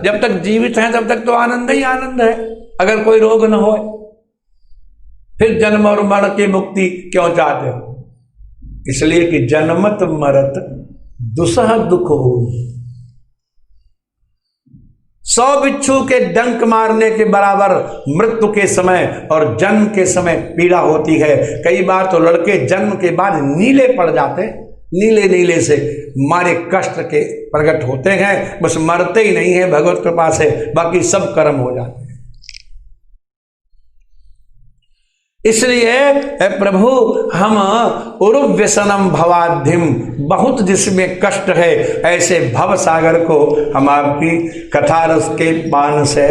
जब तक जीवित हैं तब तक तो आनंद ही आनंद है, अगर कोई रोग न हो। फिर जन्म और मरण की मुक्ति क्यों चाहते हो? इसलिए कि जन्मत मरत दुसह दुख हो। 100 बिच्छू के डंक मारने के बराबर मृत्यु के समय और जन्म के समय पीड़ा होती है। कई बार तो लड़के जन्म के बाद नीले पड़ जाते, नीले नीले से मारे कष्ट के प्रकट होते हैं, बस मरते ही नहीं है भगवत कृपा से, बाकी सब कर्म हो जाते हैं। इसलिए प्रभु हम उरुव्यसनम भवाद्धिम, बहुत जिसमें कष्ट है ऐसे भव सागर को हम आपकी कथा रस के पान से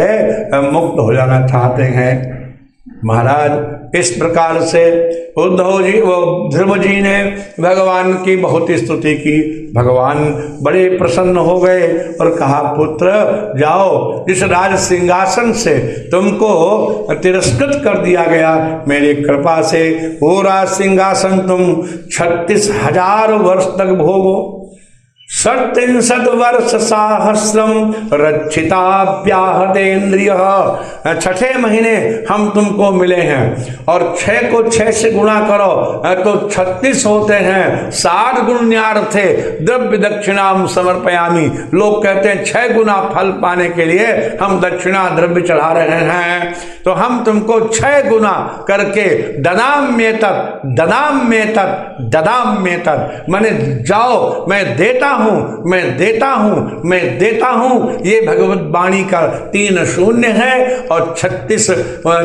मुक्त हो जाना चाहते हैं। महाराज इस प्रकार से उद्धव जी ध्रुव जी ने भगवान की बहुत स्तुति की। भगवान बड़े प्रसन्न हो गए और कहा, पुत्र जाओ, इस राज सिंहासन से तुमको तिरस्कृत कर दिया गया, मेरी कृपा से वो राज सिंहासन तुम 36,000 वर्ष तक भोगो। 37 वर्ष सहस्रम रक्षिताभ्याहतेन्द्रिय, 6ठे महीने हम तुमको मिले हैं और 6 को 6 से गुणा करो तो 36 होते हैं। 60 गुण न्यार्थे द्रव्य दक्षिणाम समर्पयामी, लोग कहते हैं 6 गुना फल पाने के लिए हम दक्षिणा द्रव्य चढ़ा रहे हैं, तो हम तुमको 6 गुना करके ददाम में तक ददाम में तक ददाम में तक, मैंने जाओ मैं देता हूं, मैं देता हूं, मैं देता हूं। ये भगवत वाणी का 3 शून्य है और 36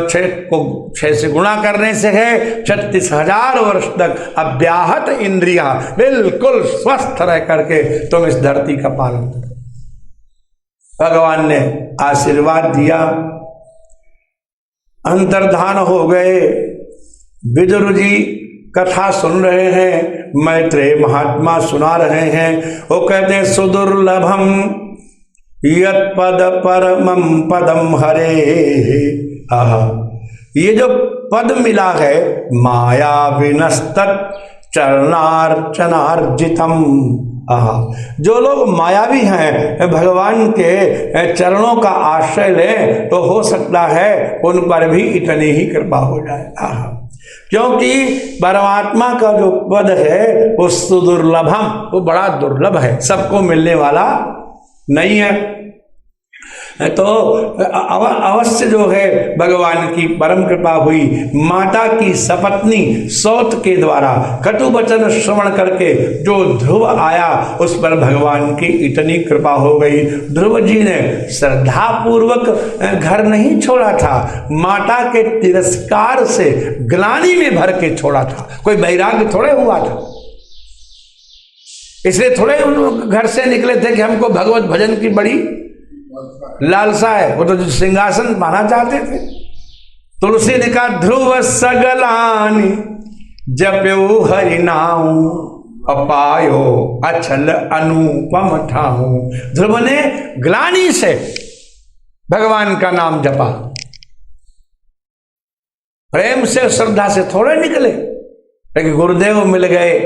6 को 6 से गुणा करने से है 36,000 वर्ष तक अव्याहत इंद्रिया, बिल्कुल स्वस्थ रह करके तुम इस धरती का पालन करो। भगवान ने आशीर्वाद दिया, अंतर्धान हो गए। विदुर जी कथा सुन रहे हैं, मैत्रेय महात्मा सुना रहे हैं। वो कहते हैं, सुदुर्लभम यत पद परमम पदम हरे। आहा, ये जो पद मिला है, माया विनस्तत् चरणार्चनार्जितम। आहा, जो लोग मायावी हैं, भगवान के चरणों का आश्रय लें तो हो सकता है उन पर भी इतनी ही कृपा हो जाए। आहा, क्योंकि परमात्मा का जो पद है वो सुदुर्लभम, वो बड़ा दुर्लभ है, सबको मिलने वाला नहीं है। तो अवश्य जो है भगवान की परम कृपा हुई। माता की सपत्नी सौत के द्वारा कटु वचन श्रवण करके जो ध्रुव आया, उस पर भगवान की इतनी कृपा हो गई। ध्रुव जी ने श्रद्धा पूर्वक घर नहीं छोड़ा था, माता के तिरस्कार से ग्लानि में भर के छोड़ा था। कोई वैराग्य थोड़े हुआ था, इसलिए थोड़े उन घर से निकले थे कि हमको भगवत भजन की बड़ी लालसा है। वो तो सिंहासन पाना चाहते थे। तुलसी ने कहा, ध्रुव सगलानि जप्यो हरि नाम अपायो अचल अनुपम ठाऊ। ध्रुव ने ग्लानि से भगवान का नाम जपा, प्रेम से श्रद्धा से थोड़े निकले। लेकिन गुरुदेव मिल गए,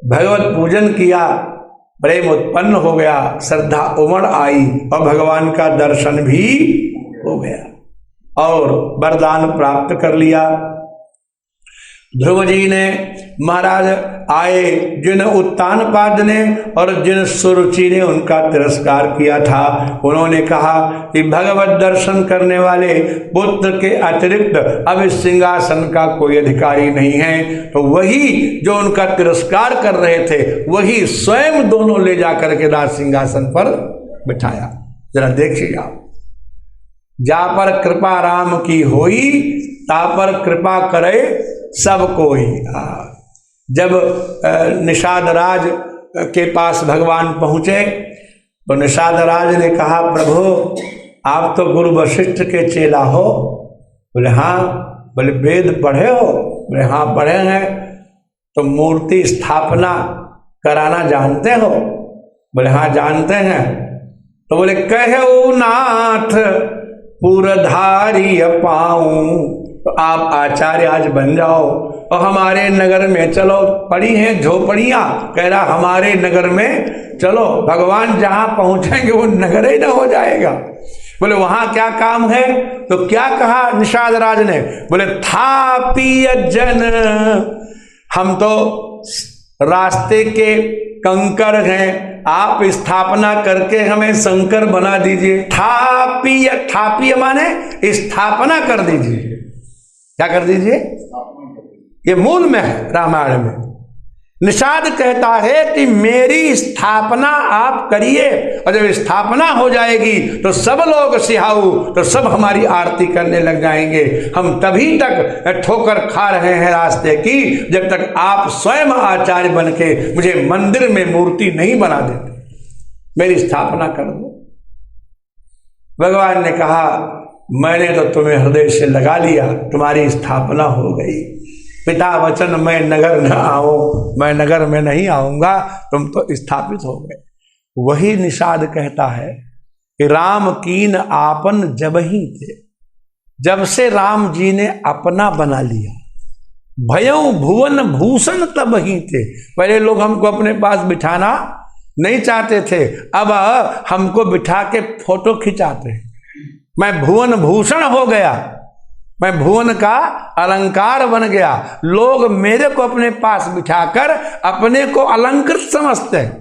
भगवत पूजन किया, प्रेम उत्पन्न हो गया, श्रद्धा उमड़ आई और भगवान का दर्शन भी हो गया और वरदान प्राप्त कर लिया। ध्रुव जी ने महाराज आए, जिन उत्तानपाद ने और जिन सुरुचि ने उनका तिरस्कार किया था, उन्होंने कहा कि भगवत दर्शन करने वाले पुत्र के अतिरिक्त अब इस सिंहासन का कोई अधिकारी नहीं है। तो वही जो उनका तिरस्कार कर रहे थे, वही स्वयं दोनों ले जाकर के राज सिंहासन पर बिठाया। जरा देखिए आप, जा पर कृपा राम की होई, ता पर कृपा करे सब कोई। जब निषाद राज के पास भगवान पहुंचे तो निषाद राज ने कहा, प्रभु आप तो गुरु वशिष्ठ के चेला हो। बोले हाँ। बोले वेद पढ़े हो? बोले हाँ पढ़े हैं। तो मूर्ति स्थापना कराना जानते हो? बोले हाँ जानते हैं। तो बोले, कहे नाथ पुरधारी पाऊं तो आप आचार्य आज बन जाओ और हमारे नगर में चलो। पड़ी हैं झोपड़ियां, कह रहा हमारे नगर में चलो। भगवान जहां पहुंचेंगे वो नगर ही ना हो जाएगा। बोले वहां क्या काम है? तो क्या कहा निषाद राज ने? बोले था पिय जन, हम तो रास्ते के कंकर हैं, आप स्थापना करके हमें शंकर बना दीजिए। थापीय, थापीय माने स्थापना कर दीजिए। क्या कर दीजिए? ये मूल में है रामायण में। निषाद कहता है कि मेरी स्थापना आप करिए, और जब स्थापना हो जाएगी तो सब लोग सिहाऊ, तो सब हमारी आरती करने लग जाएंगे। हम तभी तक ठोकर खा रहे हैं रास्ते की जब तक आप स्वयं आचार्य बन के मुझे मंदिर में मूर्ति नहीं बना देते। मेरी स्थापना कर दो। भगवान ने कहा मैंने तो तुम्हें हृदय से लगा लिया, तुम्हारी स्थापना हो गई। पिता वचन मैं नगर न आऊं, मैं नगर में नहीं आऊंगा, तुम तो स्थापित हो गए। वही निषाद कहता है कि राम कीन आपन जब ही थे, जब से राम जी ने अपना बना लिया। भयं भुवन भूषण तब ही थे। पहले लोग हमको अपने पास बिठाना नहीं चाहते थे, अब हमको बिठा के फोटो खिंचाते हैं। मैं भुवन भूषण हो गया, मैं भुवन का अलंकार बन गया। लोग मेरे को अपने पास बिठाकर अपने को अलंकृत समझते हैं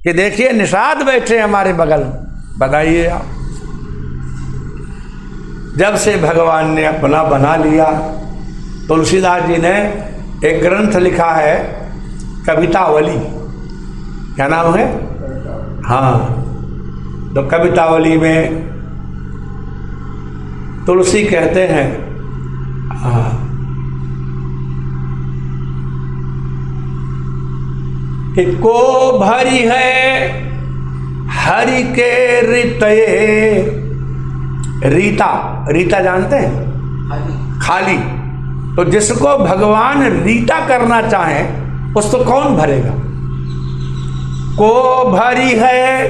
कि देखिए निषाद बैठे हमारे बगल में। बताइए आप, जब से भगवान ने अपना बना लिया, तुलसीदास जी ने एक ग्रंथ लिखा है कवितावली। क्या नाम है? हाँ, तो कवितावली में तुलसी कहते हैं कि को भरी है हरि के रितये। रीता, रीता जानते हैं? खाली। तो जिसको भगवान रीता करना चाहे उसको कौन भरेगा? को भरी है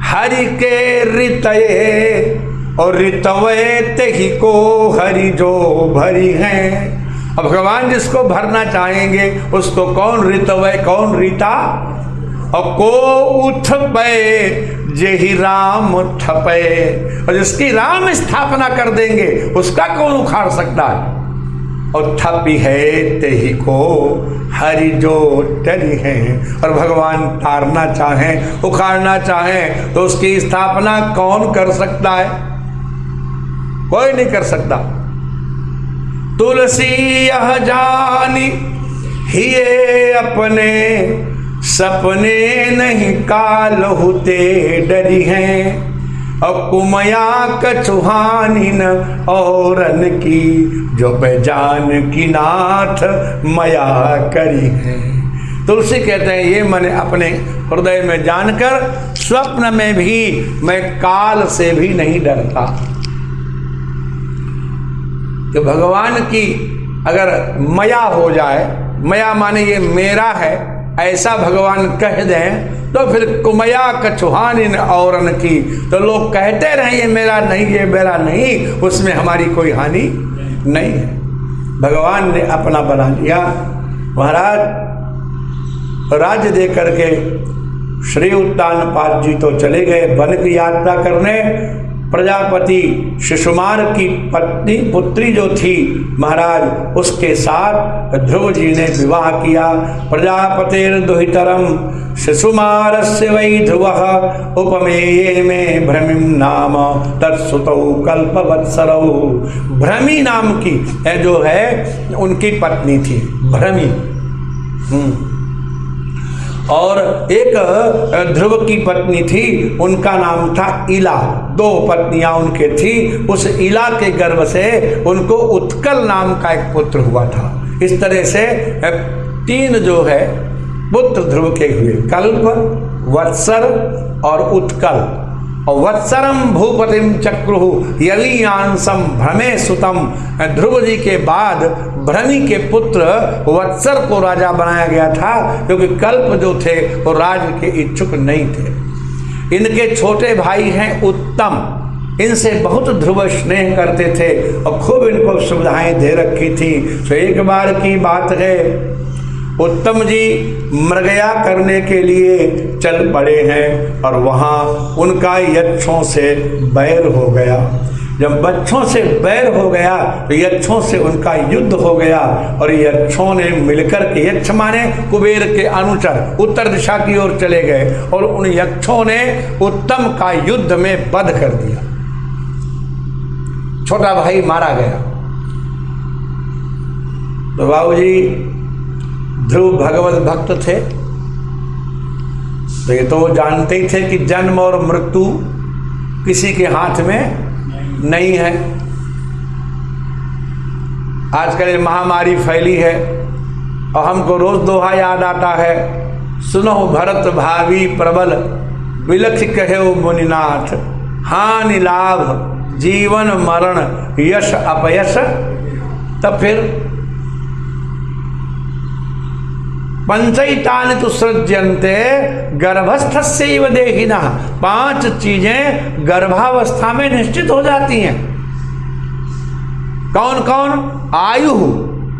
हरि के रितये, और ऋतवे ते ही को हरि जो भरी हैं। अब भगवान जिसको भरना चाहेंगे उसको कौन ऋतवे, कौन रीता? और को उठ पे जे ही राम ठपे, और जिसकी राम स्थापना कर देंगे उसका कौन उखाड़ सकता है? और ठपी है ते ही को हरि जो टरी हैं। और भगवान तारना चाहें, उखाड़ना चाहें तो उसकी स्थापना कौन कर सकता है? कोई नहीं कर सकता। तुलसी यह जानी हिये अपने, सपने नहीं काल होते डरी हैं। और कुमया कछुहानी न औरन की, जो बेजान की नाथ मया करी है। तुलसी कहते हैं ये मैंने अपने हृदय में जानकर स्वप्न में भी मैं काल से भी नहीं डरता। तो भगवान की अगर मया हो जाए, मया माने ये मेरा है, ऐसा भगवान कह दें तो फिर कुमया कछुहानी औरन की, तो लोग कहते रहे ये मेरा नहीं, ये मेरा नहीं, उसमें हमारी कोई हानि नहीं है। भगवान ने अपना बना लिया। महाराज राज्य दे करके श्री उत्तानपाद जी तो चले गए वन की यात्रा करने। प्रजापति शिशुमार की पत्नी पुत्री जो थी महाराज, उसके साथ ध्रुव जी ने विवाह किया। प्रजापतिर दुहितरम शिशुमारस्य वै ध्रुवः, उपमेये में भ्रमिम नाम तत्सुतौ कल्पवत्सरौ। भ्रमी नाम की जो है उनकी पत्नी थी, भ्रमी। और एक ध्रुव की पत्नी थी, उनका नाम था इला। दो पत्नियां उनके थी। उस इला के गर्भ से उनको उत्कल नाम का एक पुत्र हुआ था। इस तरह से तीन जो है पुत्र ध्रुव के हुए, कल्प, वत्सर और उत्कल। और वत्सरम भूपतिम चक्रु यलियांसम भ्रमे सुतम। ध्रुव जी के बाद भ्रमी के पुत्र वत्सर को राजा बनाया गया था, क्योंकि कल्प जो थे वो राज्य के इच्छुक नहीं थे। इनके छोटे भाई हैं उत्तम, इनसे बहुत ध्रुव स्नेह करते थे और खूब इनको सुविधाएं दे रखी थी। तो एक बार की बात है, उत्तम जी मृगया करने के लिए चल पड़े हैं और वहाँ उनका यक्षों से बैर हो गया। जब बच्चों से बैर हो गया तो यक्षों से उनका युद्ध हो गया और यक्षों ने मिलकर के, यक्ष माने कुबेर के अनुचर, उत्तर दिशा की ओर चले गए और उन यक्षों ने उत्तम का युद्ध में वध कर दिया। छोटा भाई मारा गया। तो बाबूजी ध्रुव भगवत भक्त थे, तो ये तो जानते ही थे कि जन्म और मृत्यु किसी के हाथ में नहीं है। आजकल ये महामारी फैली है और हमको रोज दोहा याद आता है, सुनो भरत भावी प्रबल बिलख कहो मुनिनाथ, हानि लाभ जीवन मरण यश अपयश। तब फिर पंचैतानि तु सृज्यन्ते गर्भस्थस्यैव देहिनः, 5 चीजें गर्भावस्था में निश्चित हो जाती हैं। कौन कौन? आयु,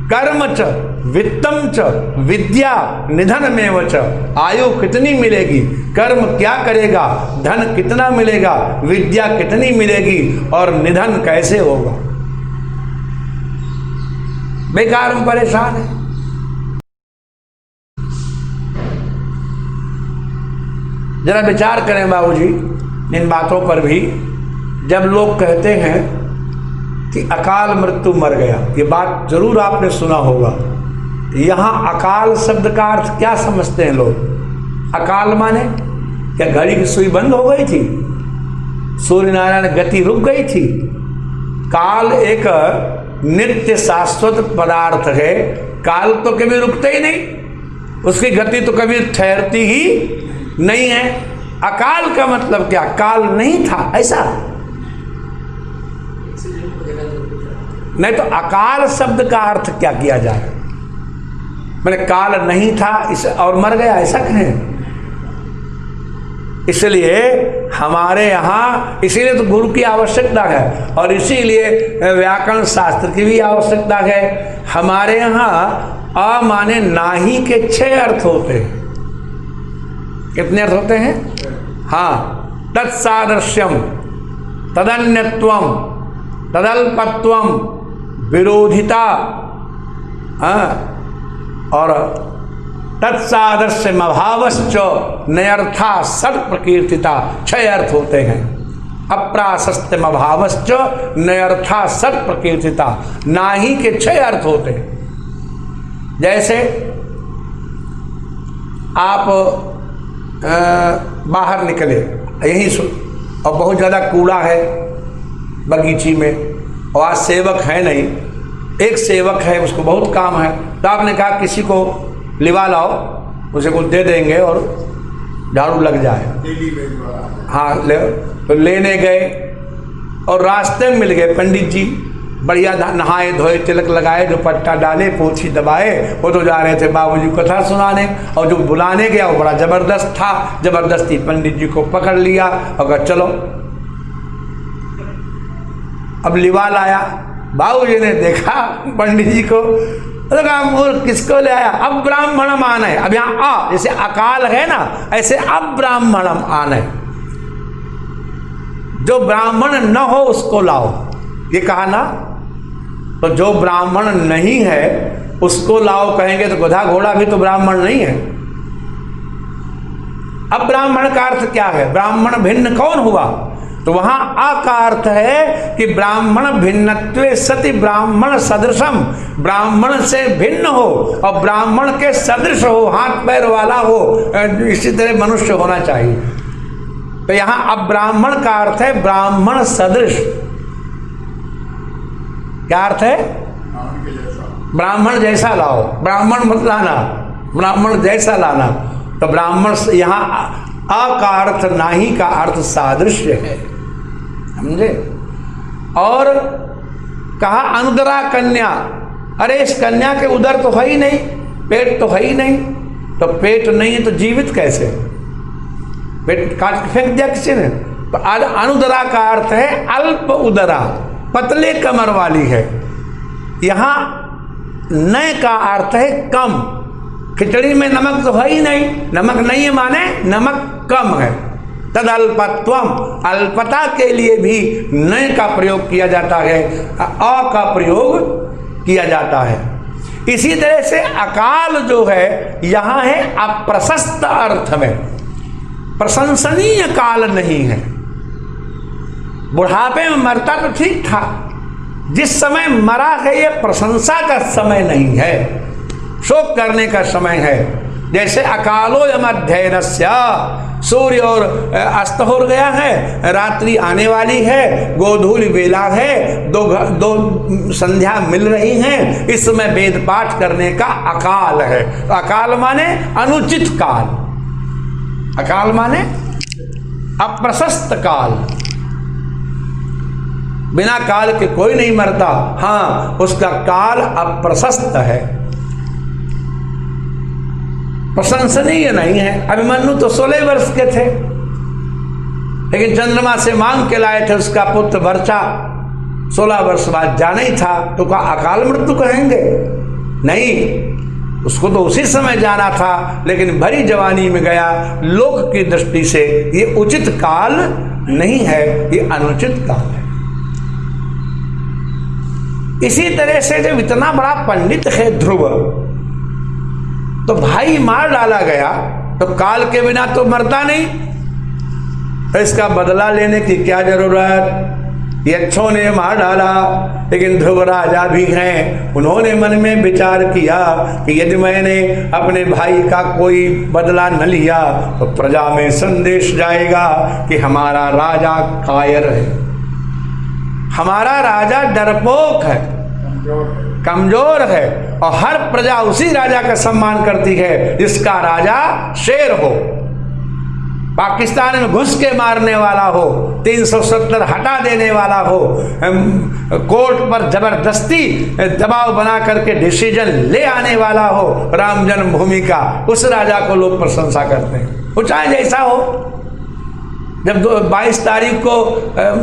कर्म च, वित्तम च, विद्या निधनमेव च। आयु कितनी मिलेगी, कर्म क्या करेगा, धन कितना मिलेगा, विद्या कितनी मिलेगी और निधन कैसे होगा। बेकार हम परेशान है। जरा विचार करें बाबूजी इन बातों पर भी। जब लोग कहते हैं कि अकाल मृत्यु मर गया, ये बात जरूर आपने सुना होगा। यहाँ अकाल शब्द का अर्थ क्या समझते हैं लोग? अकाल माने क्या घड़ी की सुई बंद हो गई थी, सूर्य नारायण गति रुक गई थी? काल एक नित्य शाश्वत पदार्थ है। काल तो कभी रुकते ही नहीं, उसकी गति तो कभी ठहरती ही नहीं है। अकाल का मतलब क्या? काल नहीं था ऐसा नहीं। तो अकाल शब्द का अर्थ क्या किया जाए? मैंने काल नहीं था इस और मर गया ऐसा कहें? इसलिए हमारे यहाँ, इसीलिए तो गुरु की आवश्यकता है और इसीलिए व्याकरण शास्त्र की भी आवश्यकता है। हमारे यहाँ अ माने नाही के 6 अर्थ होते हैं। कितने अर्थ होते हैं? हाँ, तत्सादृश्यम, तदन्यत्वम, तदल्पत्वम, विरोधिता, हाँ, और तत्सादृश्यम अभावश्च नयर्था सट प्रकीर्तिता। 6 अर्थ होते हैं। अप्राशस्त्यम अभावश्च नयर्था सट प्रकीर्तिता। नाही के 6 अर्थ होते हैं। जैसे आप बाहर निकले यहीं और बहुत ज़्यादा कूड़ा है बगीची में और आज सेवक है नहीं, एक सेवक है उसको बहुत काम है, तो आपने कहा किसी को लिवा लाओ, उसे कुछ दे देंगे और झाड़ू लग जाए। हाँ तो लेने गए और रास्ते में मिल गए पंडित जी, बढ़िया नहाए धोए, तिलक लगाए, दुपट्टा डाले, पोछी दबाए। वो तो जा रहे थे बाबूजी कथा सुनाने और जो बुलाने गया वो बड़ा जबरदस्त था। जबरदस्ती पंडित जी को पकड़ लिया और कहा चलो। अब लिवा लाया, बाबूजी ने देखा पंडित जी को, किसको ले आया? अब ब्राह्मणम आना है। अब यहाँ आ जैसे अकाल है ना, ऐसे अब ब्राह्मणम आना है। जो ब्राह्मण न हो उसको लाओ, ये कहा ना। तो जो ब्राह्मण नहीं है उसको लाओ कहेंगे तो गधा घोड़ा भी तो ब्राह्मण नहीं है। अब ब्राह्मण का अर्थ क्या है? ब्राह्मण भिन्न कौन हुआ? तो वहां आ का अर्थ है कि ब्राह्मण भिन्नत्वे सति ब्राह्मण सदृशम, ब्राह्मण से भिन्न हो और ब्राह्मण के सदृश हो, हाथ पैर वाला हो, इसी तरह मनुष्य होना चाहिए। तो यहां अब ब्राह्मण का अर्थ है ब्राह्मण सदृश। क्या अर्थ है? ब्राह्मण जैसा लाओ, ब्राह्मण मत लाना, ब्राह्मण जैसा लाना। तो ब्राह्मण यहाँ अ का अर्थ नाही का अर्थ सादृश्य है, समझे? और कहा अनुदरा कन्या, अरे इस कन्या के उदर तो है ही नहीं, पेट तो है ही नहीं। तो पेट नहीं है तो जीवित कैसे? पेट काट के फेंक दिया किसी ने? तो अनुदरा का अर्थ है अल्प उदरा, पतले कमर वाली है। यहां नय का अर्थ है कम। खिचड़ी में नमक तो है ही नहीं, नमक नहीं है माने नमक कम है। तद अल्पत्वम, अल्पता के लिए भी नय का प्रयोग किया जाता है, अ का प्रयोग किया जाता है। इसी तरह से अकाल जो है यहां है अप्रशस्त अर्थ में, प्रशंसनीय काल नहीं है। बुढ़ापे में मरता तो ठीक था, जिस समय मरा है ये प्रशंसा का समय नहीं है, शोक करने का समय है। जैसे अकालो यमध्ययनस्य, सूर्य और अस्त हो गया है, रात्रि आने वाली है, गोधूल बेला है, दो संध्या मिल रही हैं, इस समय वेद पाठ करने का अकाल है। अकाल माने अनुचित काल, अकाल माने अप्रशस्त काल। बिना काल के कोई नहीं मरता, हाँ उसका काल अप्रशस्त है, प्रशंसनीय नहीं है। अभिमन्यु तो 16 वर्ष के थे, लेकिन चंद्रमा से मांग के लाए थे उसका पुत्र वर्चा, 16 वर्ष बाद जाना ही था, तो क्या अकाल मृत्यु कहेंगे? नहीं, उसको तो उसी समय जाना था, लेकिन भरी जवानी में गया। लोक की दृष्टि से ये उचित काल नहीं है, ये अनुचित काल है। इसी तरह से जब इतना बड़ा पंडित है ध्रुव, तो भाई मार डाला गया, तो काल के बिना तो मरता नहीं, तो इसका बदला लेने की क्या जरूरत? यक्षों ने मार डाला, लेकिन ध्रुव राजा भी हैं, उन्होंने मन में विचार किया कि यदि मैंने अपने भाई का कोई बदला न लिया तो प्रजा में संदेश जाएगा कि हमारा राजा कायर है, हमारा राजा डरपोक है, कमजोर है, और हर प्रजा उसी राजा का सम्मान करती है जिसका राजा शेर हो, पाकिस्तान में घुस के मारने वाला हो, 370 हटा देने वाला हो, कोर्ट पर जबरदस्ती दबाव बना करके डिसीजन ले आने वाला हो राम जन्मभूमि का, उस राजा को लोग प्रशंसा करते हैं, वो चाहे जैसा हो। जब 22 तारीख को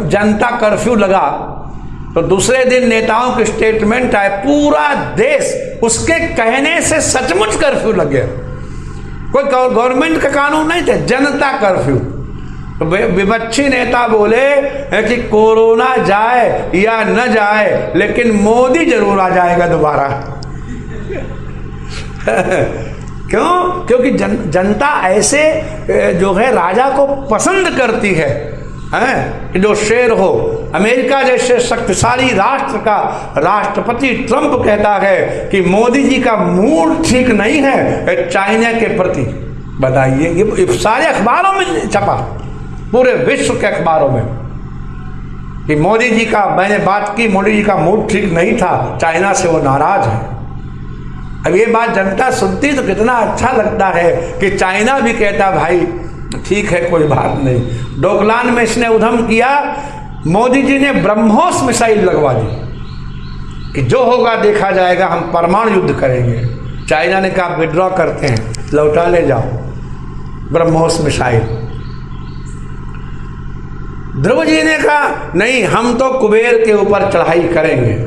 जनता कर्फ्यू लगा, तो दूसरे दिन नेताओं के स्टेटमेंट आए, पूरा देश उसके कहने से सचमुच कर्फ्यू लग गया। कोई गवर्नमेंट का कानून नहीं था, जनता कर्फ्यू। तो विपक्षी नेता बोले कि कोरोना जाए या न जाए, लेकिन मोदी जरूर आ जाएगा दोबारा। क्यों? क्योंकि जनता ऐसे जो है राजा को पसंद करती है, कि जो शेर हो। अमेरिका जैसे शक्तिशाली राष्ट्र का राष्ट्रपति ट्रंप कहता है कि मोदी जी का मूड ठीक नहीं है चाइना के प्रति। बताइए, ये सारे अखबारों में छपा, पूरे विश्व के अखबारों में, कि मोदी जी का, मैंने बात की, मोदी जी का मूड ठीक नहीं था, चाइना से वो नाराज है। अब ये बात जनता सुनती तो कितना अच्छा लगता है कि चाइना भी कहता भाई ठीक है, कोई बात नहीं। डोकलाम में इसने उधम किया, मोदी जी ने ब्रह्मोस मिसाइल लगवा दी कि जो होगा देखा जाएगा, हम परमाणु युद्ध करेंगे। चाइना ने कहा विड्रॉ करते हैं, लौटा ले जाओ ब्रह्मोस मिसाइल। ध्रुव जी ने कहा नहीं, हम तो कुबेर के ऊपर चढ़ाई करेंगे।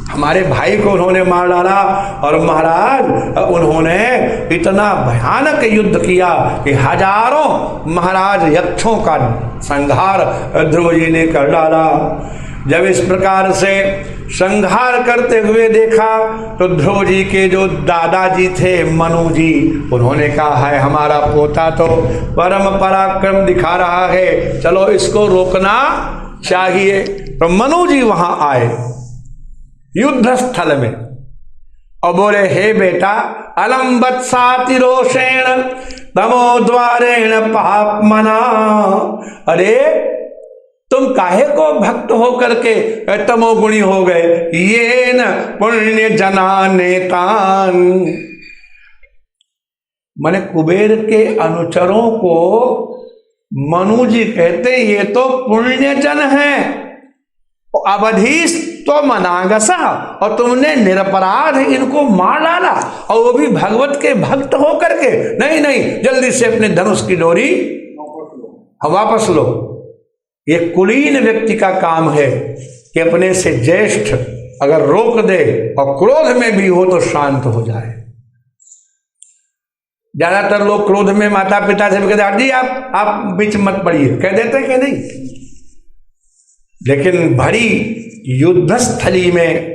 हमारे भाई को उन्होंने मार डाला, और महाराज उन्होंने इतना भयानक युद्ध किया कि हजारों महाराज यक्षों का संहार ध्रुव जी ने कर डाला। जब इस प्रकार से संहार करते हुए देखा, तो ध्रुव जी के जो दादाजी थे मनु जी, उन्होंने कहा है हमारा पोता तो परम पराक्रम दिखा रहा है, चलो इसको रोकना चाहिए। तो मनु जी वहां आए युद्ध स्थल में और बोले, हे बेटा, अलम वत्साति रोषेण तमो द्वारेण पापमना। अरे तुम काहे को भक्त हो करके तमोगुणी हो गए? ये न पुण्य जना नेतान, माने कुबेर के अनुचरों को मनु जी कहते ये तो पुण्य जन है, अवधीस तो मनागसा, और तुमने निरपराध इनको मार डाला, और वो भी भगवत के भक्त हो करके। नहीं नहीं, जल्दी से अपने धनुष की डोरी वापस लो। ये कुलीन व्यक्ति का काम है कि अपने से ज्येष्ठ अगर रोक दे और क्रोध में भी हो तो शांत हो जाए। ज्यादातर लोग क्रोध में माता पिता से भी कहते हैं जी आप बीच मत पड़िए, कह देते हैं कि नहीं। लेकिन भरी युद्धस्थली में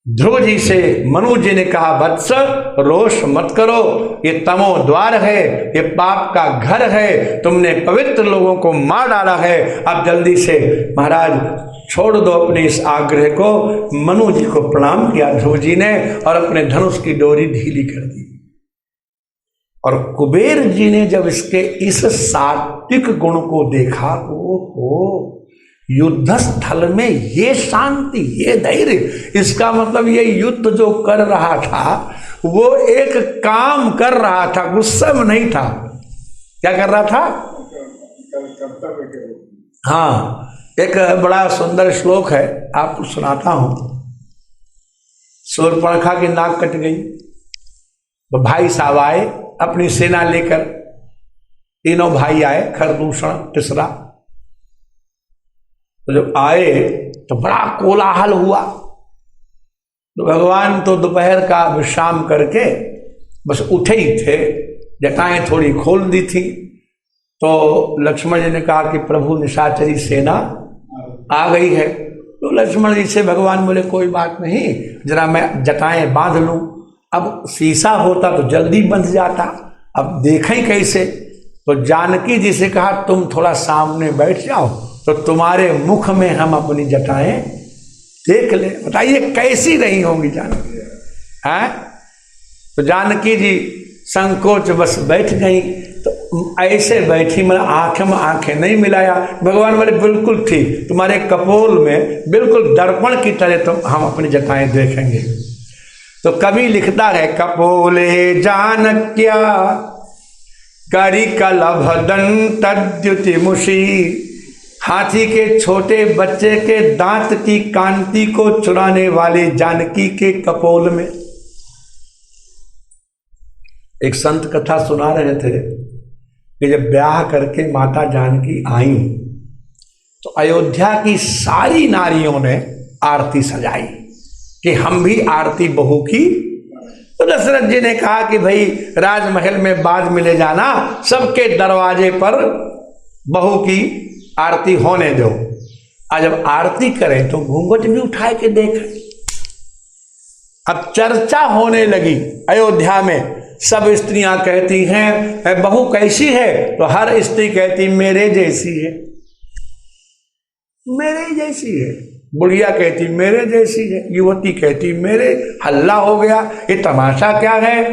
ध्रुव जी से मनु जी ने कहा, वत्स रोष मत करो, ये तमो द्वार है, ये पाप का घर है, तुमने पवित्र लोगों को मार डाला है, अब जल्दी से महाराज छोड़ दो अपने इस आग्रह को। मनु जी को प्रणाम किया ध्रुव जी ने और अपने धनुष की डोरी ढीली कर दी। और कुबेर जी ने जब इसके इस सात्विक गुण को देखा, ओहो, युद्ध स्थल में ये शांति, ये धैर्य, इसका मतलब ये युद्ध जो कर रहा था वो एक काम कर रहा था, गुस्से में नहीं था। क्या कर रहा था? हाँ, एक बड़ा सुंदर श्लोक है, आपको सुनाता हूं। शूर्पणखा की नाक कट गई, तो भाई साहब आए अपनी सेना लेकर, तीनों भाई आए, खरदूषण तीसरा। तो जब आए तो बड़ा कोलाहल हुआ। तो भगवान तो दोपहर का विश्राम करके बस उठे ही थे, जटाएं थोड़ी खोल दी थी। तो लक्ष्मण जी ने कहा कि प्रभु निशाचरी सेना आ गई है। तो लक्ष्मण जी से भगवान बोले कोई बात नहीं, जरा मैं जटाएं बांध लूं। अब शीशा होता तो जल्दी बंध जाता, अब देखें कैसे। तो जानकी जी से कहा तुम थोड़ा सामने बैठ जाओ तो तुम्हारे मुख में हम अपनी जटाएं देख ले। बताइए कैसी रही होंगी जानकी हैं? तो जानकी जी संकोच बस बैठ गई। तो ऐसे बैठी, मतलब आंख में आंखें नहीं मिलाया। भगवान बोले बिल्कुल ठीक, तुम्हारे कपोल में बिल्कुल दर्पण की तरह तो हम अपनी जटाएं देखेंगे। तो कवि लिखता है, कपोले जानक्या करी कलभ दंतद्युति मुषी, हाथी के छोटे बच्चे के दांत की कांति को चुराने वाले जानकी के कपोल में। एक संत कथा सुना रहे थे कि जब ब्याह करके माता जानकी आई तो अयोध्या की सारी नारियों ने आरती सजाई कि हम भी आरती बहू की। तो दशरथ जी ने कहा कि भाई राजमहल में बाद में ले जाना, सबके दरवाजे पर बहू की आरती होने दो। आज जब आरती करें तो घूंघट भी उठाए के देखें। अब चर्चा होने लगी अयोध्या में, सब स्त्रियां कहती हैं बहू कैसी है, तो हर स्त्री कहती मेरे जैसी है, मेरे जैसी है। बुढ़िया कहती मेरे जैसी है, युवती कहती मेरे। हल्ला हो गया, ये तमाशा क्या है?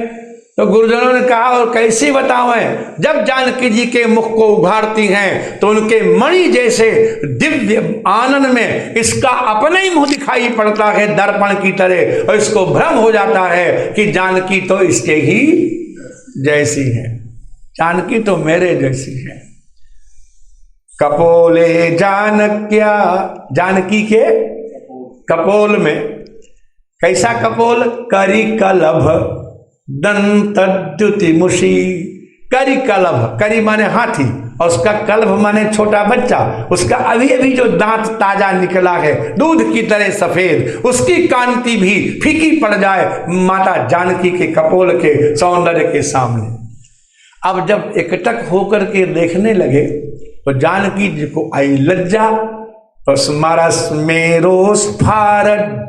तो गुरुजनों ने कहा और कैसी बतावें, जब जानकी जी के मुख को उघाड़ती हैं तो उनके मणि जैसे दिव्य आनंद में इसका अपना ही मुंह दिखाई पड़ता है दर्पण की तरह, और इसको भ्रम हो जाता है कि जानकी तो इसके ही जैसी है, जानकी तो मेरे जैसी है। कपोले जानक्या, जानकी के कपोल में, कैसा कपोल? करी कलभ दंतद्युति मुषी। करी कलभ, करी माने हाथी और उसका कलभ माने छोटा बच्चा, उसका अभी अभी जो दांत ताजा निकला है दूध की तरह सफेद, उसकी कांति भी फीकी पड़ जाए माता जानकी के कपोल के सौंदर्य के सामने। अब जब एकटक होकर के देखने लगे तो जानकी जी को आई लज्जा।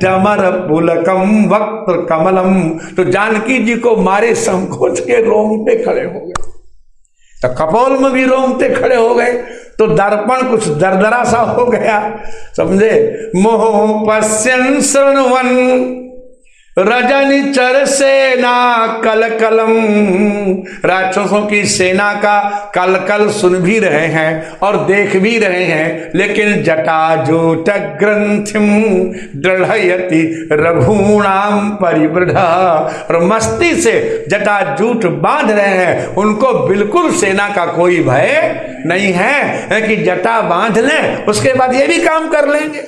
डमर पुलकम वक्त्र कमलम, तो जानकी जी को मारे संकोच के रोंगटे खड़े हो गए, तो कपोल में भी रोंगटे खड़े हो गए। तो दर्पण कुछ दरदरा सा हो गया, समझे। मोह पश्यन शृण्वन रजनी चर सेना कल कलम, राक्षसों की सेना का कल कल सुन भी रहे हैं और देख भी रहे हैं, लेकिन जटाजूट ग्रंथिम दृढ़यति रघुणाम परिवृढ़ा, और मस्ती से जटाजूट बांध रहे हैं, उनको बिल्कुल सेना का कोई भय नहीं है कि जटा बांध लें उसके बाद ये भी काम कर लेंगे।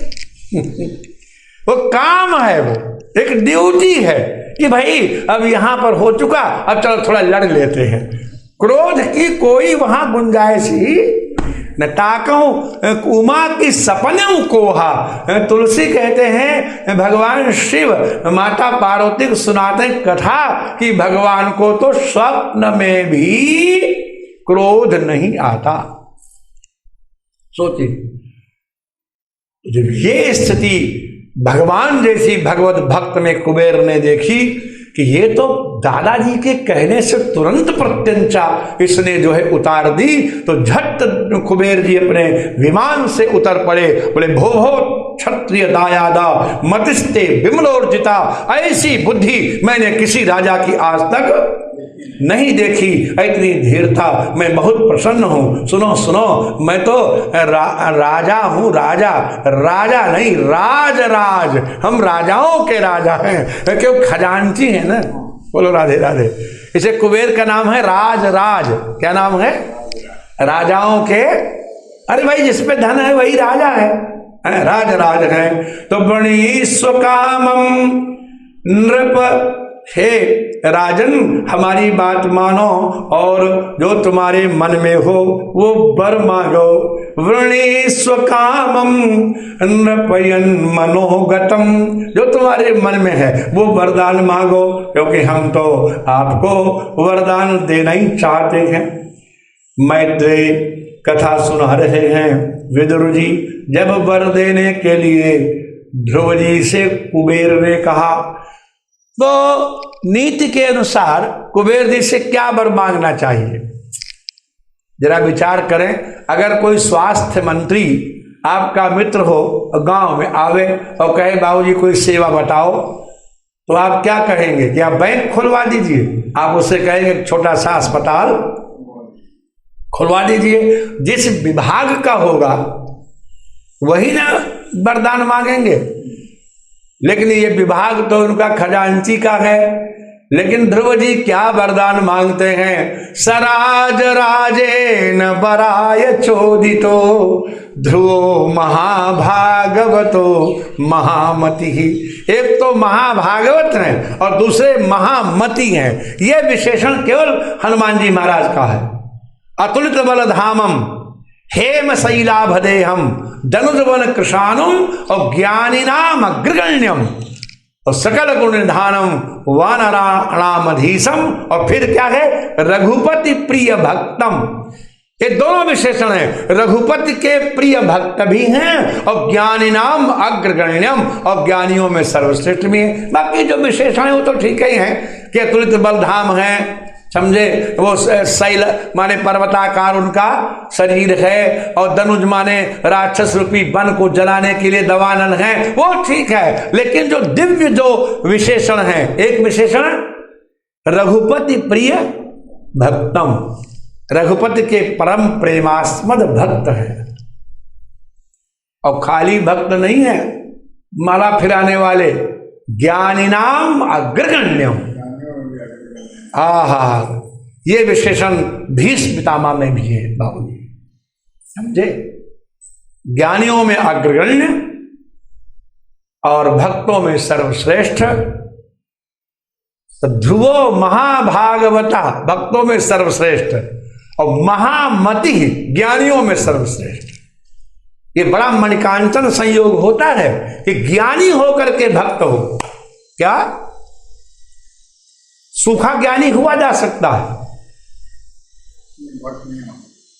वो काम है, वो एक ड्यूटी है कि भाई अब यहां पर हो चुका, अब चलो थोड़ा लड़ लेते हैं। क्रोध की कोई वहां गुंजाइश ही न ताकहूं उमा की सपने कोहा। तुलसी कहते हैं भगवान शिव माता पार्वती को सुनाते कथा कि भगवान को तो स्वप्न में भी क्रोध नहीं आता। सोचिए, जब ये स्थिति भगवान जैसी भगवत भक्त में कुबेर ने देखी कि ये तो दादाजी के कहने से तुरंत प्रत्यंचा इसने जो है उतार दी, तो झट कुबेर जी अपने विमान से उतर पड़े। बोले भो भो क्षत्रिय दायादा मतिस्ते विमलोर्जिता, ऐसी बुद्धि मैंने किसी राजा की आज तक नहीं देखी, इतनी धीरता, मैं बहुत प्रसन्न हूं। सुनो सुनो, मैं तो राजा हूं, राजा नहीं राज, हम राजाओं के राजा हैं, क्यों खजांची है ना। बोलो राधे राधे। इसे कुबेर का नाम है राज। क्या नाम है? राजाओं के। अरे भाई, जिस पे धन है वही राजा है, राज है। तो बड़ी स्वकामम नृप, हे राजन हमारी बात मानो और जो तुम्हारे मन में हो वो वर मांगो। वृणी स्वकामम नृपयन मनोगतम, जो तुम्हारे मन में है वो वरदान मांगो, क्योंकि हम तो आपको वरदान देना ही चाहते हैं। मैत्रेय कथा सुना रहे हैं विदुर जी। जब वर देने के लिए ध्रुव जी से कुबेर ने कहा, तो नीति के अनुसार कुबेर जी से क्या वर मांगना चाहिए? जरा विचार करें। अगर कोई स्वास्थ्य मंत्री आपका मित्र हो और गांव में आवे और कहे बाबूजी कोई सेवा बताओ, तो आप क्या कहेंगे कि आप बैंक खुलवा दीजिए? आप उससे कहेंगे छोटा सा अस्पताल खुलवा दीजिए। जिस विभाग का होगा वही ना वरदान मांगेंगे। लेकिन ये विभाग तो उनका खजांची का है। लेकिन ध्रुव जी क्या वरदान मांगते हैं? सराज राजेन वराय चोदितो ध्रुवो महाभागवतो महामति। एक तो महाभागवत हैं और दूसरे महामति हैं। ये विशेषण केवल हनुमान जी महाराज का है। अतुलित बलधामम हेम शैलाभदेहम धनुर्वन कृशानुम और ज्ञानिनाम अग्रगण्यम और सकल गुण निधानम वानराणामधीशम। और फिर क्या है? रघुपति प्रिय भक्तम। ये दोनों विशेषण हैं। रघुपति के प्रिय भक्त भी हैं और ज्ञानिनाम अग्रगण्यम, और ज्ञानियों में सर्वश्रेष्ठ भी है। बाकी जो विशेषण है वो तो ठीक ही है कि अतुलित बलधाम है, समझे, वो शैल माने पर्वताकार उनका शरीर है, और धनुज माने राक्षस रूपी वन को जलाने के लिए दवानल है, वो ठीक है। लेकिन जो दिव्य जो विशेषण है, एक विशेषण रघुपति प्रिय भक्तम, रघुपति के परम प्रेमास्पद भक्त है। और खाली भक्त नहीं है, माला फिराने वाले, ज्ञानिनाम अग्रगण्यम। आहा, ये विशेषण भीष्म पितामह में भी है बाबूजी, समझे। ज्ञानियों में अग्रगण्य और भक्तों में सर्वश्रेष्ठ। तो ध्रुवो महाभागवता, भक्तों में सर्वश्रेष्ठ, और महामति ज्ञानियों में सर्वश्रेष्ठ। ये बड़ा मणिकांचन संयोग होता है कि ज्ञानी होकर के भक्त हो। क्या सूखा ज्ञानी हुआ जा सकता है?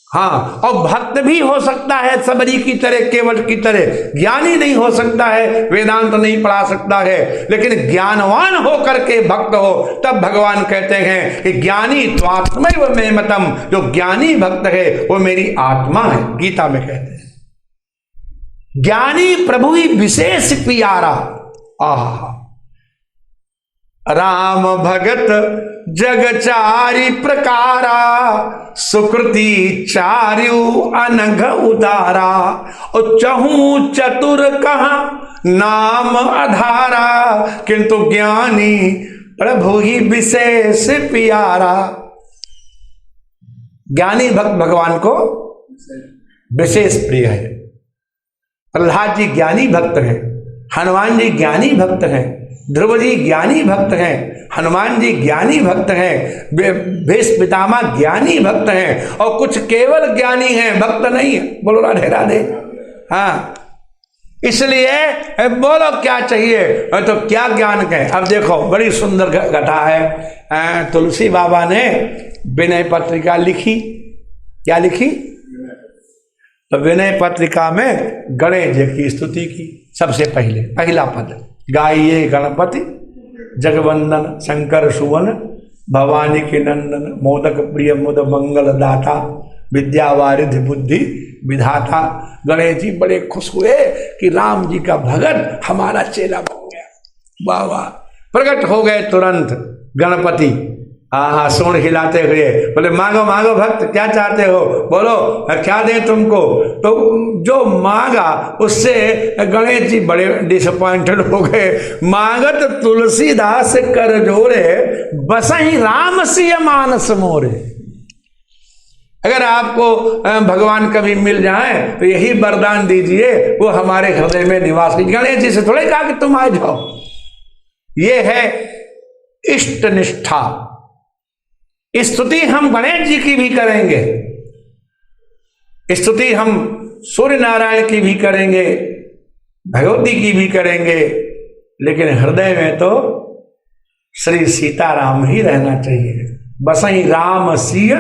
हाँ, और भक्त भी हो सकता है सबरी की तरह, केवट की तरह। ज्ञानी नहीं हो सकता है, वेदांत नहीं पढ़ा सकता है, लेकिन ज्ञानवान होकर के भक्त हो। तब भगवान कहते हैं कि ज्ञानी त्वात्मैव मे मतम, जो ज्ञानी भक्त है वो मेरी आत्मा है। गीता में कहते हैं ज्ञानी प्रभु ही विशेष प्यारा। आहा, राम भगत जगचारी प्रकारा, सुकृति चार्यु अनघ उदारा, और चहु चतुर कहा नाम आधारा, किंतु ज्ञानी प्रभु ही विशेष प्यारा। ज्ञानी भक्त भगवान को विशेष प्रिय है। प्रहलाद जी ज्ञानी भक्त हैं, हनुमान जी ज्ञानी भक्त हैं, ध्रुव जी ज्ञानी भक्त हैं, हनुमान जी ज्ञानी भक्त हैं, भीष्म पितामह ज्ञानी भक्त हैं, और कुछ केवल ज्ञानी हैं, भक्त नहीं है। बोलो राधे राधे। हाँ, इसलिए बोलो क्या चाहिए, तो क्या ज्ञान कहें। अब देखो बड़ी सुंदर कथा है। तुलसी बाबा ने विनय पत्रिका लिखी। क्या लिखी? तो विनय पत्रिका में गणेश जी की स्तुति की। सबसे पहले पहला पद, गाइए गणपति जगवंदन शंकर सुवन भवानी के नंदन मोदक प्रिय मुद मंगल दाता विद्यावारिधि बुद्धि विधाता। गणेश जी बड़े खुश हुए कि राम जी का भगत हमारा चेला बन गया। वाह वाह, प्रकट हो गए तुरंत गणपति। हाँ, सूंड हिलाते हुए बोले मांगो मांगो भक्त, क्या चाहते हो, बोलो क्या दें तुमको। तो जो मांगा उससे गणेश जी बड़े डिसअपॉइंटेड हो गए। मांगत तुलसीदास कर जोरे बसहि राम सिय मानस मोरे। अगर आपको भगवान कभी मिल जाए तो यही वरदान दीजिए, वो हमारे हृदय में निवास कीजिए। गणेश जी से थोड़े कहा कि तुम आ जाओ। ये है इष्ट निष्ठा। स्तुति हम गणेश जी की भी करेंगे, स्तुति हम सूर्य नारायण की भी करेंगे, भगवती की भी करेंगे, लेकिन हृदय में तो श्री सीताराम ही रहना चाहिए। बसहि राम सिय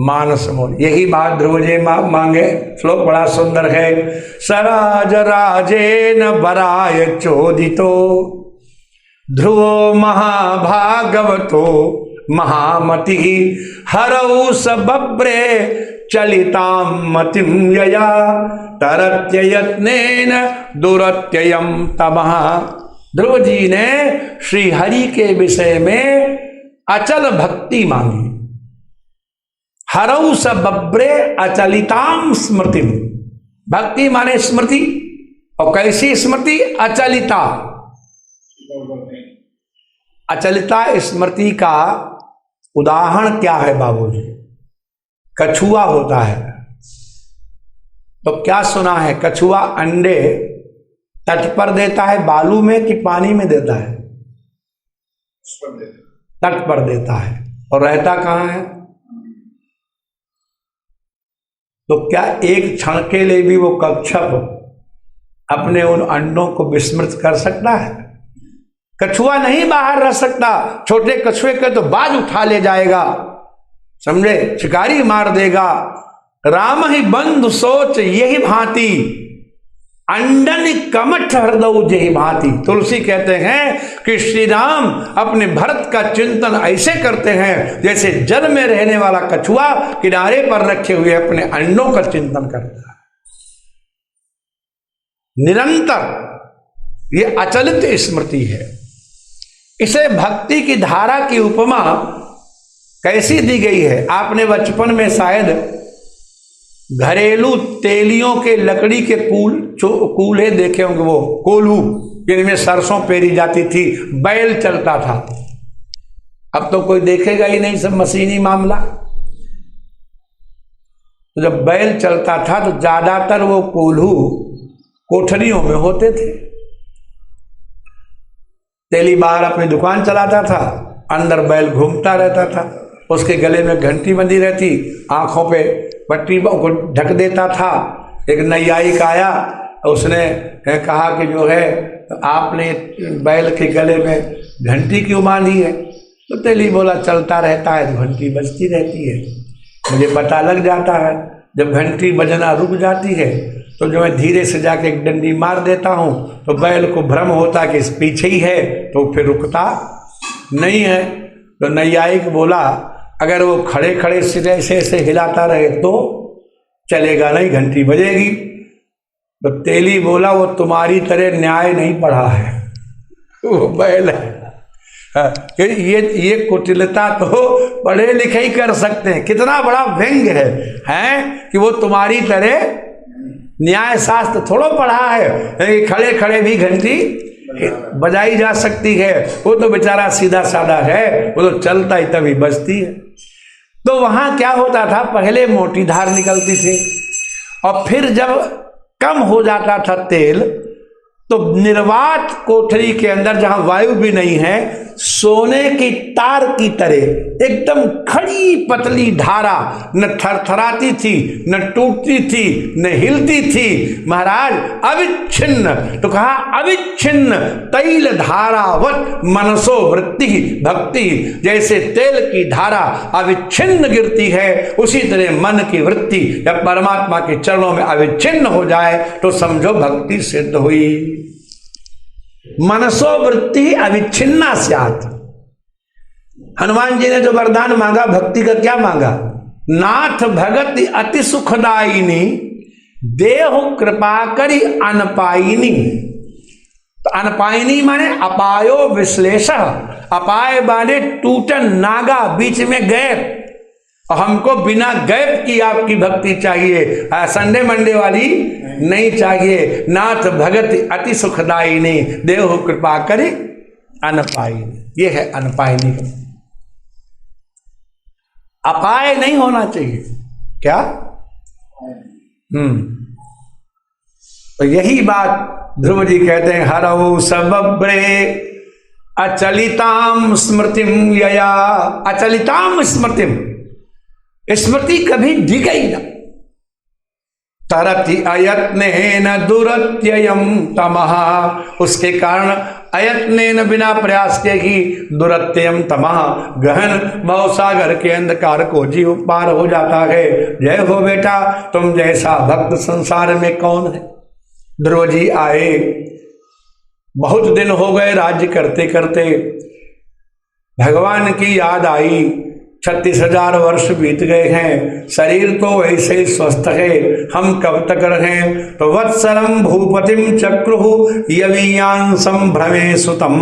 मानस मोर। यही बात ध्रुव जी मांगे। श्लोक बड़ा सुंदर है। सराज राजेन वराय चोदितो ध्रुवो महाभागवतो महामति हरौ सबब्रे चलिताम मतिम यया तरत्ययत्नेन दुरत्ययम तमः। ध्रुव जी ने श्री हरि के विषय में अचल भक्ति मांगी। हरौ सबब्रे अचलिताम स्मृतिम। भक्ति माने स्मृति, और कैसी स्मृति? अचलिता। अचलिता स्मृति का उदाहरण क्या है बाबूजी? कछुआ होता है, तो क्या सुना है? कछुआ अंडे तट पर देता है बालू में कि पानी में देता है? तट पर देता है। और रहता कहाँ है? तो क्या एक क्षण के लिए भी वो कच्छप अपने उन अंडों को विस्मृत कर सकता है? कछुआ नहीं बाहर रह सकता। छोटे कछुए के तो बाज उठा ले जाएगा, समझे, शिकारी मार देगा। राम ही बंधु सोच यही भांति अंडन कमठ हृदय जही भांति। तुलसी कहते हैं कि श्री राम अपने भरत का चिंतन ऐसे करते हैं जैसे जल में रहने वाला कछुआ किनारे पर रखे हुए अपने अंडों का चिंतन करता है निरंतर। ये अचलित स्मृति है। इसे भक्ति की धारा की उपमा कैसी दी गई है? आपने बचपन में शायद घरेलू तेलियों के लकड़ी के कूल्हे देखे होंगे, वो कोल्हू जिनमें सरसों पेरी जाती थी, बैल चलता था। अब तो कोई देखेगा ही नहीं, सब मशीनी मामला। तो जब बैल चलता था तो ज्यादातर वो कोल्हू कोठरियों में होते थे। तेली बाहर अपनी दुकान चलाता था, अंदर बैल घूमता रहता था, उसके गले में घंटी बंधी रहती, आंखों पे पट्टी को ढक देता था। एक नैयायिक आया, उसने कहा कि जो है आपने बैल के गले में घंटी क्यों बांधी है? तो तेली बोला चलता रहता है तो घंटी बजती रहती है, मुझे पता लग जाता है। जब घंटी बजना रुक जाती है तो जो मैं धीरे से जाके एक डंडी मार देता हूँ, तो बैल को भ्रम होता कि इस पीछे ही है, तो फिर रुकता नहीं है। तो नैयायिक बोला अगर वो खड़े खड़े सिरे से हिलाता रहे तो चलेगा नहीं, घंटी बजेगी। तो तेली बोला वो तुम्हारी तरह न्याय नहीं पढ़ा है, वो बैल है। ये कुटिलता तो पढ़े लिखे ही कर सकते हैं। कितना बड़ा व्यंग्य है कि वो तुम्हारी तरह न्याय शास्त्र थोड़ा पढ़ा है, खड़े खड़े भी घंटी बजाई जा सकती है। वो तो बेचारा सीधा साधा है, वो तो चलता ही तभी बजती है। तो वहां क्या होता था, पहले मोटी धार निकलती थी और फिर जब कम हो जाता था तेल तो निर्वात कोठरी के अंदर जहां वायु भी नहीं है, सोने की तार की तरह एकदम खड़ी पतली धारा, न थरथराती थी, न टूटती थी, न हिलती थी महाराज, अविच्छिन्न। तो कहा अविच्छिन्न तैल धारावत मनसो वृत्ति भक्ति, जैसे तेल की धारा अविच्छिन्न गिरती है, उसी तरह मन की वृत्ति जब परमात्मा के चरणों में अविच्छिन्न हो जाए तो समझो भक्ति सिद्ध हुई। मनसो वृत्ति अविच्छिन्ना स्यात्। हनुमान जी ने जो वरदान मांगा भक्ति का, क्या मांगा? नाथ भगति अति सुखदायिनी, देहु कृपा करी अनपायिनी। तो अनपायिनी माने अपायो विश्लेष, अपाय माने टूटन, नागा, बीच में गैप। हमको बिना गैप की आपकी भक्ति चाहिए, संडे मंडे वाली नहीं चाहिए। नाथ भगत अति सुखदायिनी, देव कृपा करे अनपायिनी। ये है अनपायिनी का, अपाय नहीं होना चाहिए। क्या? तो यही बात ध्रुव जी कहते हैं, हरौ सबब्रे अचलिताम स्मृतिम यया। अचलिताम स्मृतिम, स्मृति कभी डिगई ना। तरति अयत्नेन दुरत्ययम तमः, उसके कारण अयत्नेन बिना प्रयास के ही दुरत्ययम तमः, गहन भवसागर के अंधकार को जीव पार हो जाता है। जय हो बेटा, तुम जैसा भक्त संसार में कौन है। ध्रुव जी आए, बहुत दिन हो गए राज्य करते करते, भगवान की याद आई। 36,000 वर्ष बीत गए हैं, शरीर तो वैसे ही स्वस्थ है, हम कब तक रहें। तो वत्सरम भूपतिम चक्रुहु यवीयान संभ्रमे सुतम,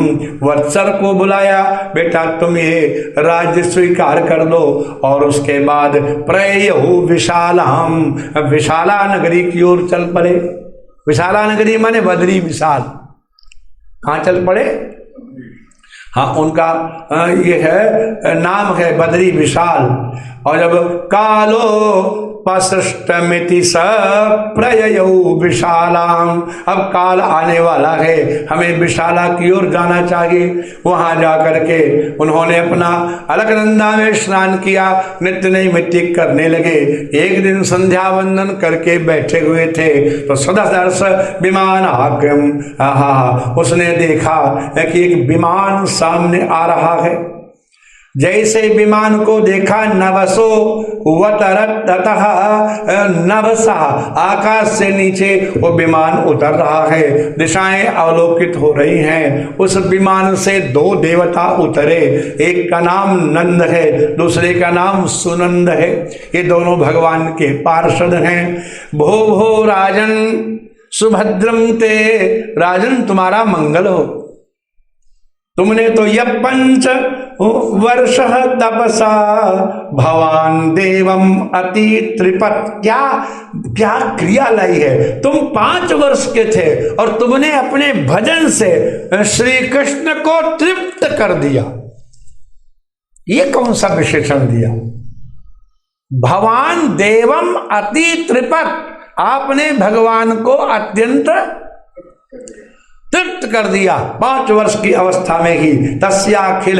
वत्सर को बुलाया, बेटा तुम ये राज्य स्वीकार कर दो। और उसके बाद प्रयहु विशालाम, विशाला नगरी की ओर चल पड़े। विशाला नगरी माने बद्री विशाल। कहाँ चल पड़े? हाँ, उनका ये है नाम है बद्री विशाल। और जब कालो पसष्टमिति स प्रययौ विशालाम, अब काल आने वाला है, हमें विशाला की ओर जाना चाहिए। वहां जाकर के उन्होंने अपना अलकनंदा में स्नान किया, नित्य नैमित्तिक करने लगे। एक दिन संध्या वंदन करके बैठे हुए थे तो सदर्श विमान आक्रम, उसने देखा कि एक विमान सामने आ रहा है। जैसे विमान को देखा, नवसो वतरतः नभसा, आकाश से नीचे वो विमान उतर रहा है, दिशाएं अवलोकित हो रही हैं। उस विमान से 2 देवता उतरे, एक का नाम नंद है, दूसरे का नाम सुनंद है। ये दोनों भगवान के पार्षद हैं। भो भो राजन सुभद्रम ते, राजन तुम्हारा मंगल हो, तुमने तो यह 5 वर्ष तपसा भवान देवम अति त्रिपत, क्या क्रिया लाई है। तुम 5 वर्ष के थे और तुमने अपने भजन से श्री कृष्ण को तृप्त कर दिया। ये कौन सा विशेषण दिया? भवान देवम अति त्रिपत, आपने भगवान को अत्यंत तृप्त कर दिया 5 वर्ष की अवस्था में ही। तस्याखिल,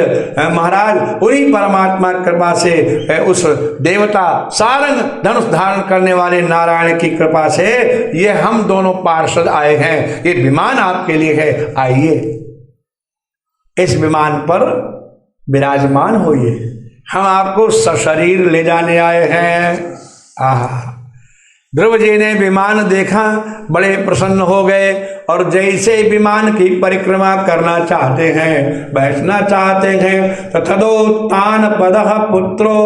महाराज उन्हीं परमात्मा कृपा से, उस देवता सारंग धनुष धारण करने वाले नारायण की कृपा से ये हम दोनों पार्षद आए हैं। ये विमान आपके लिए है, आइए इस विमान पर विराजमान होइए, हम आपको सशरीर ले जाने आए हैं। आहा, ध्रुव जी ने विमान देखा, बड़े प्रसन्न हो गए और जैसे विमान की परिक्रमा करना चाहते हैं, बैठना चाहते हैं, तो तदोत्तान पदः पुत्रो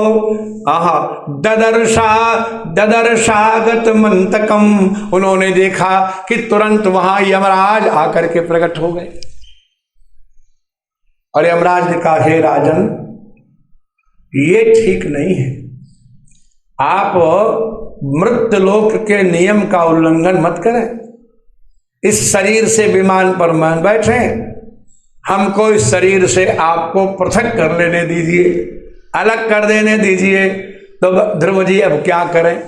ददर्शागत मंतकम, उन्होंने देखा कि तुरंत वहां यमराज आकर के प्रकट हो गए। और यमराज ने कहा, हे राजन, ये ठीक नहीं है, आप मृत्युलोक के नियम का उल्लंघन मत करें। इस शरीर से विमान पर मान बैठे, हमको इस शरीर से आपको पृथक कर लेने दीजिए, अलग कर देने दीजिए। तो ध्रुव जी अब क्या करें,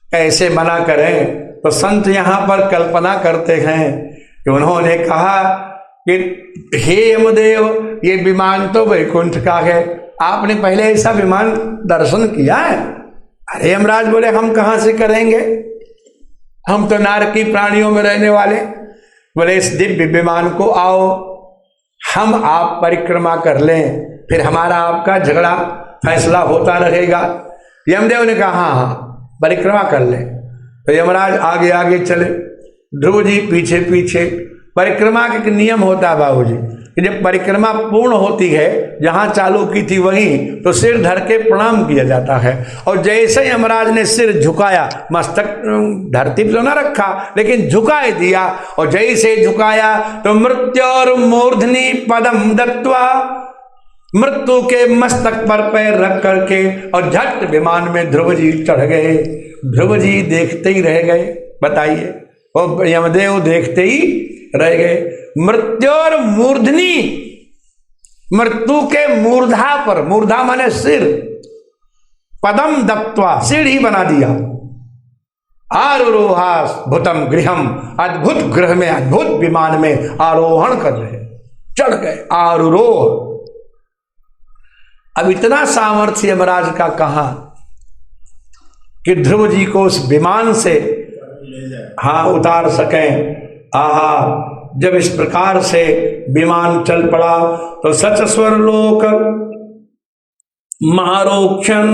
ऐसे मना करें तो संत यहां पर कल्पना करते हैं कि उन्होंने कहा कि हे यमदेव, ये विमान तो वैकुंठ का है, आपने पहले ऐसा विमान दर्शन किया है? अरे यमराज बोले हम कहां से करेंगे, हम तो नारकी प्राणियों में रहने वाले। बोले इस दिव्य विमान को आओ, हम आप परिक्रमा कर लें, फिर हमारा आपका झगड़ा फैसला होता रहेगा। यमदेव ने कहा हाँ हाँ परिक्रमा कर ले। तो यमराज आगे आगे चले, ध्रुव जी पीछे पीछे। परिक्रमा का एक नियम होता है बाबूजी कि जब परिक्रमा पूर्ण होती है, जहां चालू की थी वहीं, तो सिर धर के प्रणाम किया जाता है। और जैसे ही यमराज ने सिर झुकाया, मस्तक धरती पर ना रखा लेकिन झुका दिया, और जैसे झुकाया तो मृत्योर्मूर्धनि पदम दत्वा, मृत्यु के मस्तक पर पैर रख करके और झट विमान में ध्रुव जी चढ़ गए। ध्रुव जी देखते ही रह गए। बताइए, वो यमदेव देखते ही रह गए। मृत्योर मूर्धनी, मृत्यु के मूर्धा पर, मूर्धा माने सिर, पदम दत्वा सीढ़ी बना दिया। आरोहास भूतम गृहम, अद्भुत गृह में, अद्भुत विमान में आरोहण कर रहे, चढ़ गए आरोह। अब इतना सामर्थ्य यमराज का कहा कि ध्रुव जी को उस विमान से हाँ उतार सकें। आहा, जब इस प्रकार से विमान चल पड़ा तो सच स्वर लोक महारोक्षण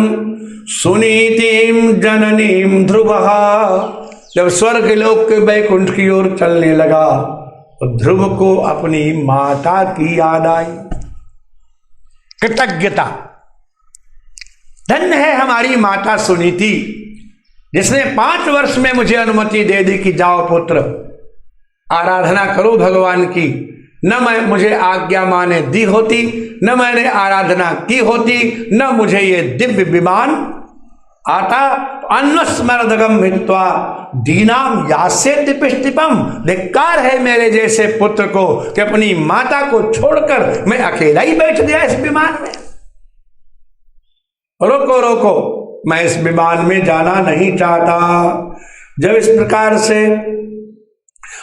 सुनीतिम जननीम ध्रुव, जब स्वर्ग लोक के वैकुंठ की ओर चलने लगा तो ध्रुव को अपनी माता की याद आई। कृतज्ञता, धन्य है हमारी माता सुनीति, जिसने 5 वर्ष में मुझे अनुमति दे दी कि जाओ पुत्र आराधना करो भगवान की। न मैं मुझे आज्ञा माँ ने दी होती, न मैंने आराधना की होती, न मुझे ये दिव्य विमान आता। अन्नस्मरदगम भित्वा दीनाम यासे तिपिष्टिपम, धिक्कार है मेरे जैसे पुत्र को कि अपनी माता को छोड़कर मैं अकेला ही बैठ गया इस विमान में। रोको रोको, मैं इस विमान में जाना नहीं चाहता। जब इस प्रकार से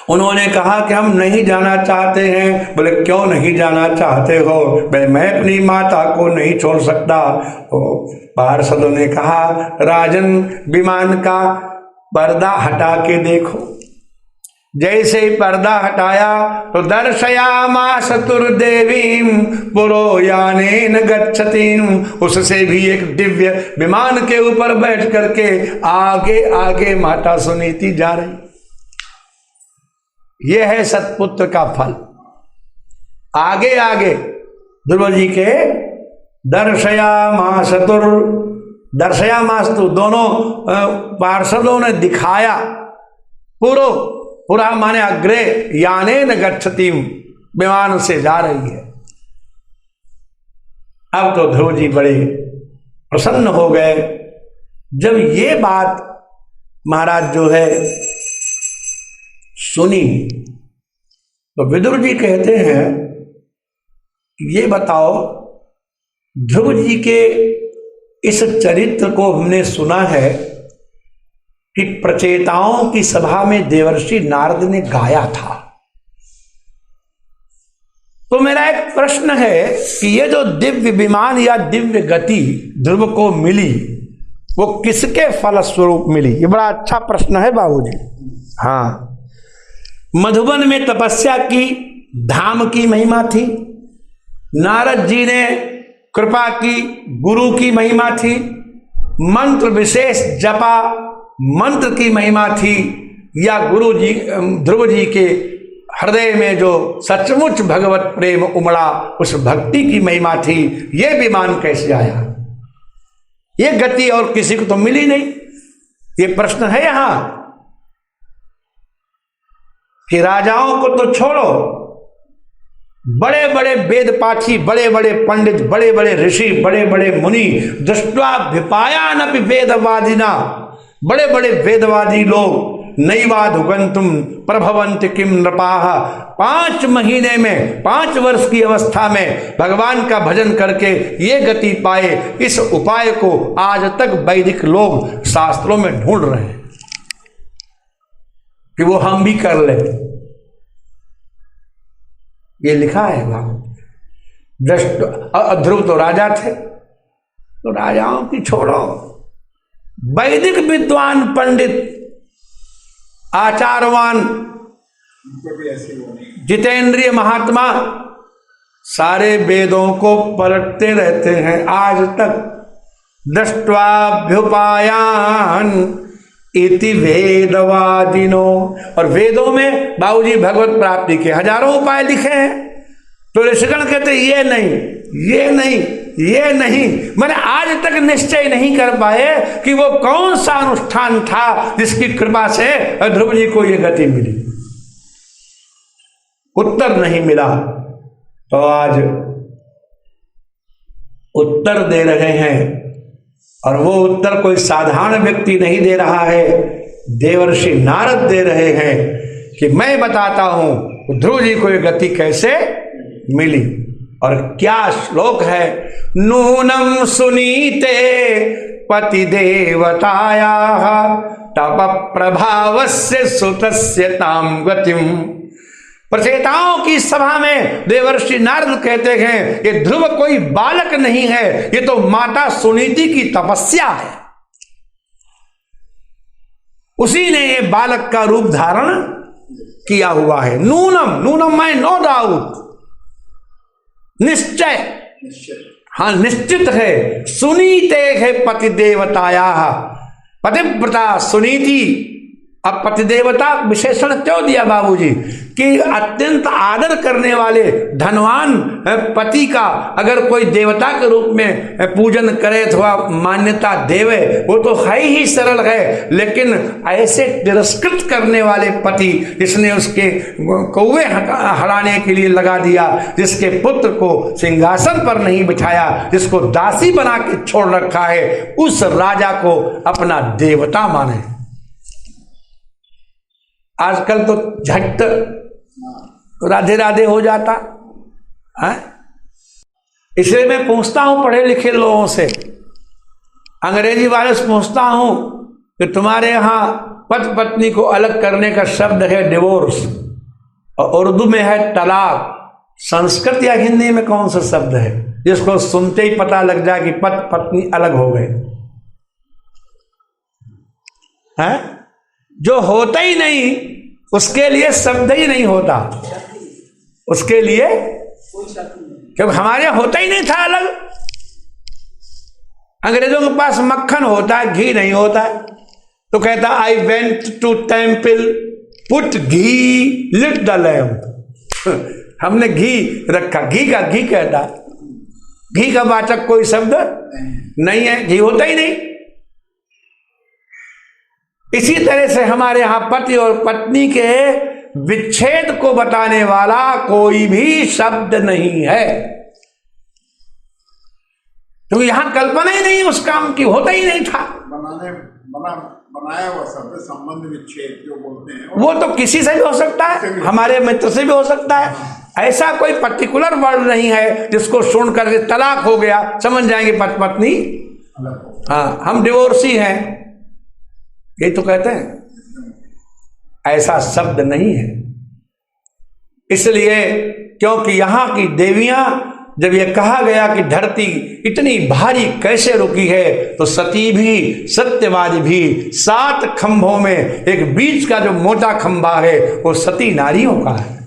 उन्होंने कहा कि हम नहीं जाना चाहते हैं, बोले क्यों नहीं जाना चाहते हो? बोले मैं अपनी माता को नहीं छोड़ सकता। तो पार्षदों ने कहा राजन, विमान का पर्दा हटा के देखो। जैसे ही पर्दा हटाया तो दर्शयामास तुर्देवीं पुरो यानेन गच्छतीं, उससे भी एक दिव्य विमान के ऊपर बैठ करके आगे आगे माता सुनीति जा रही। यह है सतपुत्र का फल। आगे आगे ध्रुव जी के दर्शयामास तुर, दर्शयामास तो दोनों पार्षदों ने दिखाया। पुरो, पुरा माने अग्रे, याने न गच्छतीं, विमान से जा रही है। अब तो ध्रुव जी बड़े प्रसन्न हो गए। जब ये बात महाराज जो है सुनी तो विदुर जी कहते हैं ये बताओ, ध्रुव जी के इस चरित्र को हमने सुना है कि प्रचेताओं की सभा में देवर्षि नारद ने गाया था। तो मेरा एक प्रश्न है कि ये जो दिव्य विमान या दिव्य गति ध्रुव को मिली, वो किसके फलस्वरूप मिली? ये बड़ा अच्छा प्रश्न है बाबूजी। हाँ, मधुबन में तपस्या की धाम की महिमा थी, नारद जी ने कृपा की गुरु की महिमा थी, मंत्र विशेष जपा मंत्र की महिमा थी, या गुरु जी ध्रुव जी के हृदय में जो सचमुच भगवत प्रेम उमड़ा उस भक्ति की महिमा थी। ये विमान कैसे आया? ये गति और किसी को तो मिली नहीं। ये प्रश्न है यहां कि राजाओं को तो छोड़ो, बड़े बड़े वेद पाठी, बड़े बड़े पंडित, बड़े बड़े ऋषि, बड़े बड़े मुनि, दृष्ट्वा विपायानपि वेदवादिना, बड़े बड़े वेदवादी लोग नैवाधुगंतुम प्रभवंत किम नृपाः, 5 महीने में 5 वर्ष की अवस्था में भगवान का भजन करके ये गति पाए। इस उपाय को आज तक वैदिक लोग शास्त्रों में ढूंढ रहे हैं कि वो हम भी कर ले। ये लिखा है भागवत। दृष्ट ध्रुव तो राजा थे, तो राजाओं की छोड़ो, वैदिक विद्वान पंडित आचारवान जितेंद्रिय महात्मा सारे वेदों को पलटते रहते हैं आज तक। दृष्ट्वाभ्युपायान इति वेदवादिनो, और वेदों में बाबूजी भगवत प्राप्ति के हजारों उपाय लिखे हैं। तो ऋषिगण कहते ये नहीं, ये नहीं, ये नहीं। मैंने आज तक निश्चय नहीं कर पाए कि वो कौन सा अनुष्ठान था जिसकी कृपा से ध्रुव जी को ये गति मिली। उत्तर नहीं मिला, तो आज उत्तर दे रहे हैं। और वो उत्तर कोई साधारण व्यक्ति नहीं दे रहा है, देवर्षि नारद दे रहे हैं कि मैं बताता हूं ध्रुव जी को ये गति कैसे मिली। और क्या श्लोक है, नूनम सुनीते पति देवताया तप प्रभावस्य सुतस्य ताम गतिम। प्रचेताओं की सभा में देवर्षि नारद कहते हैं ये ध्रुव कोई बालक नहीं है, ये तो माता सुनीति की तपस्या है। उसी ने ये बालक का रूप धारण किया हुआ है। नूनम, नूनम माय नो डाउट, निश्चय, हाँ निश्चित है। सुनीते है पति देवताया, पतिव्रता सुनीति। अब पतिदेवता विशेषण क्यों दिया बाबूजी? कि अत्यंत आदर करने वाले धनवान पति का अगर कोई देवता के रूप में पूजन करे अथवा मान्यता देवे, वो तो है ही सरल है। लेकिन ऐसे तिरस्कृत करने वाले पति, जिसने उसके कौवे हराने के लिए लगा दिया, जिसके पुत्र को सिंहासन पर नहीं बिठाया, जिसको दासी बना के छोड़ रखा है, उस राजा को अपना देवता माने। आजकल तो झट राधे राधे हो जाता है। इसलिए मैं पूछता हूं पढ़े लिखे लोगों से, अंग्रेजी वाले से पूछता हूं कि तुम्हारे यहां पति पत्नी को अलग करने का शब्द है डिवोर्स, और उर्दू में है तलाक। संस्कृत या हिंदी में कौन सा शब्द है जिसको सुनते ही पता लग जाए कि पति पत्नी अलग हो गए? हैं? जो होता ही नहीं उसके लिए शब्द ही नहीं होता, उसके लिए, क्योंकि हमारे होता ही नहीं था अलग। अंग्रेजों के पास मक्खन होता है, घी नहीं होता है, तो कहता I went to temple put ghee lit the lamp. हमने घी रखा, घी का घी कहता, घी का वाचक कोई शब्द नहीं है, घी होता ही नहीं। इसी तरह से हमारे यहां पति और पत्नी के विच्छेद को बताने वाला कोई भी शब्द नहीं है, तो यहां कल्पना ही नहीं उस काम की, होता ही नहीं था। बनाया हुआ शब्द संबंध विच्छेद जो बोलते हैं, वो तो किसी से भी हो सकता है, हमारे मित्र से भी हो सकता है। ऐसा कोई पर्टिकुलर वर्ड नहीं है जिसको सुन करके तलाक हो गया समझ जाएंगे पति पत्नी, हाँ हम डिवोर्सी हैं, ये तो कहते हैं। ऐसा शब्द नहीं है। इसलिए क्योंकि यहां की देवियां, जब ये कहा गया कि धरती इतनी भारी कैसे रुकी है, तो सती भी सत्यवादी भी 7 खंभों में एक बीच का जो मोटा खंभा है वो सती नारियों का है।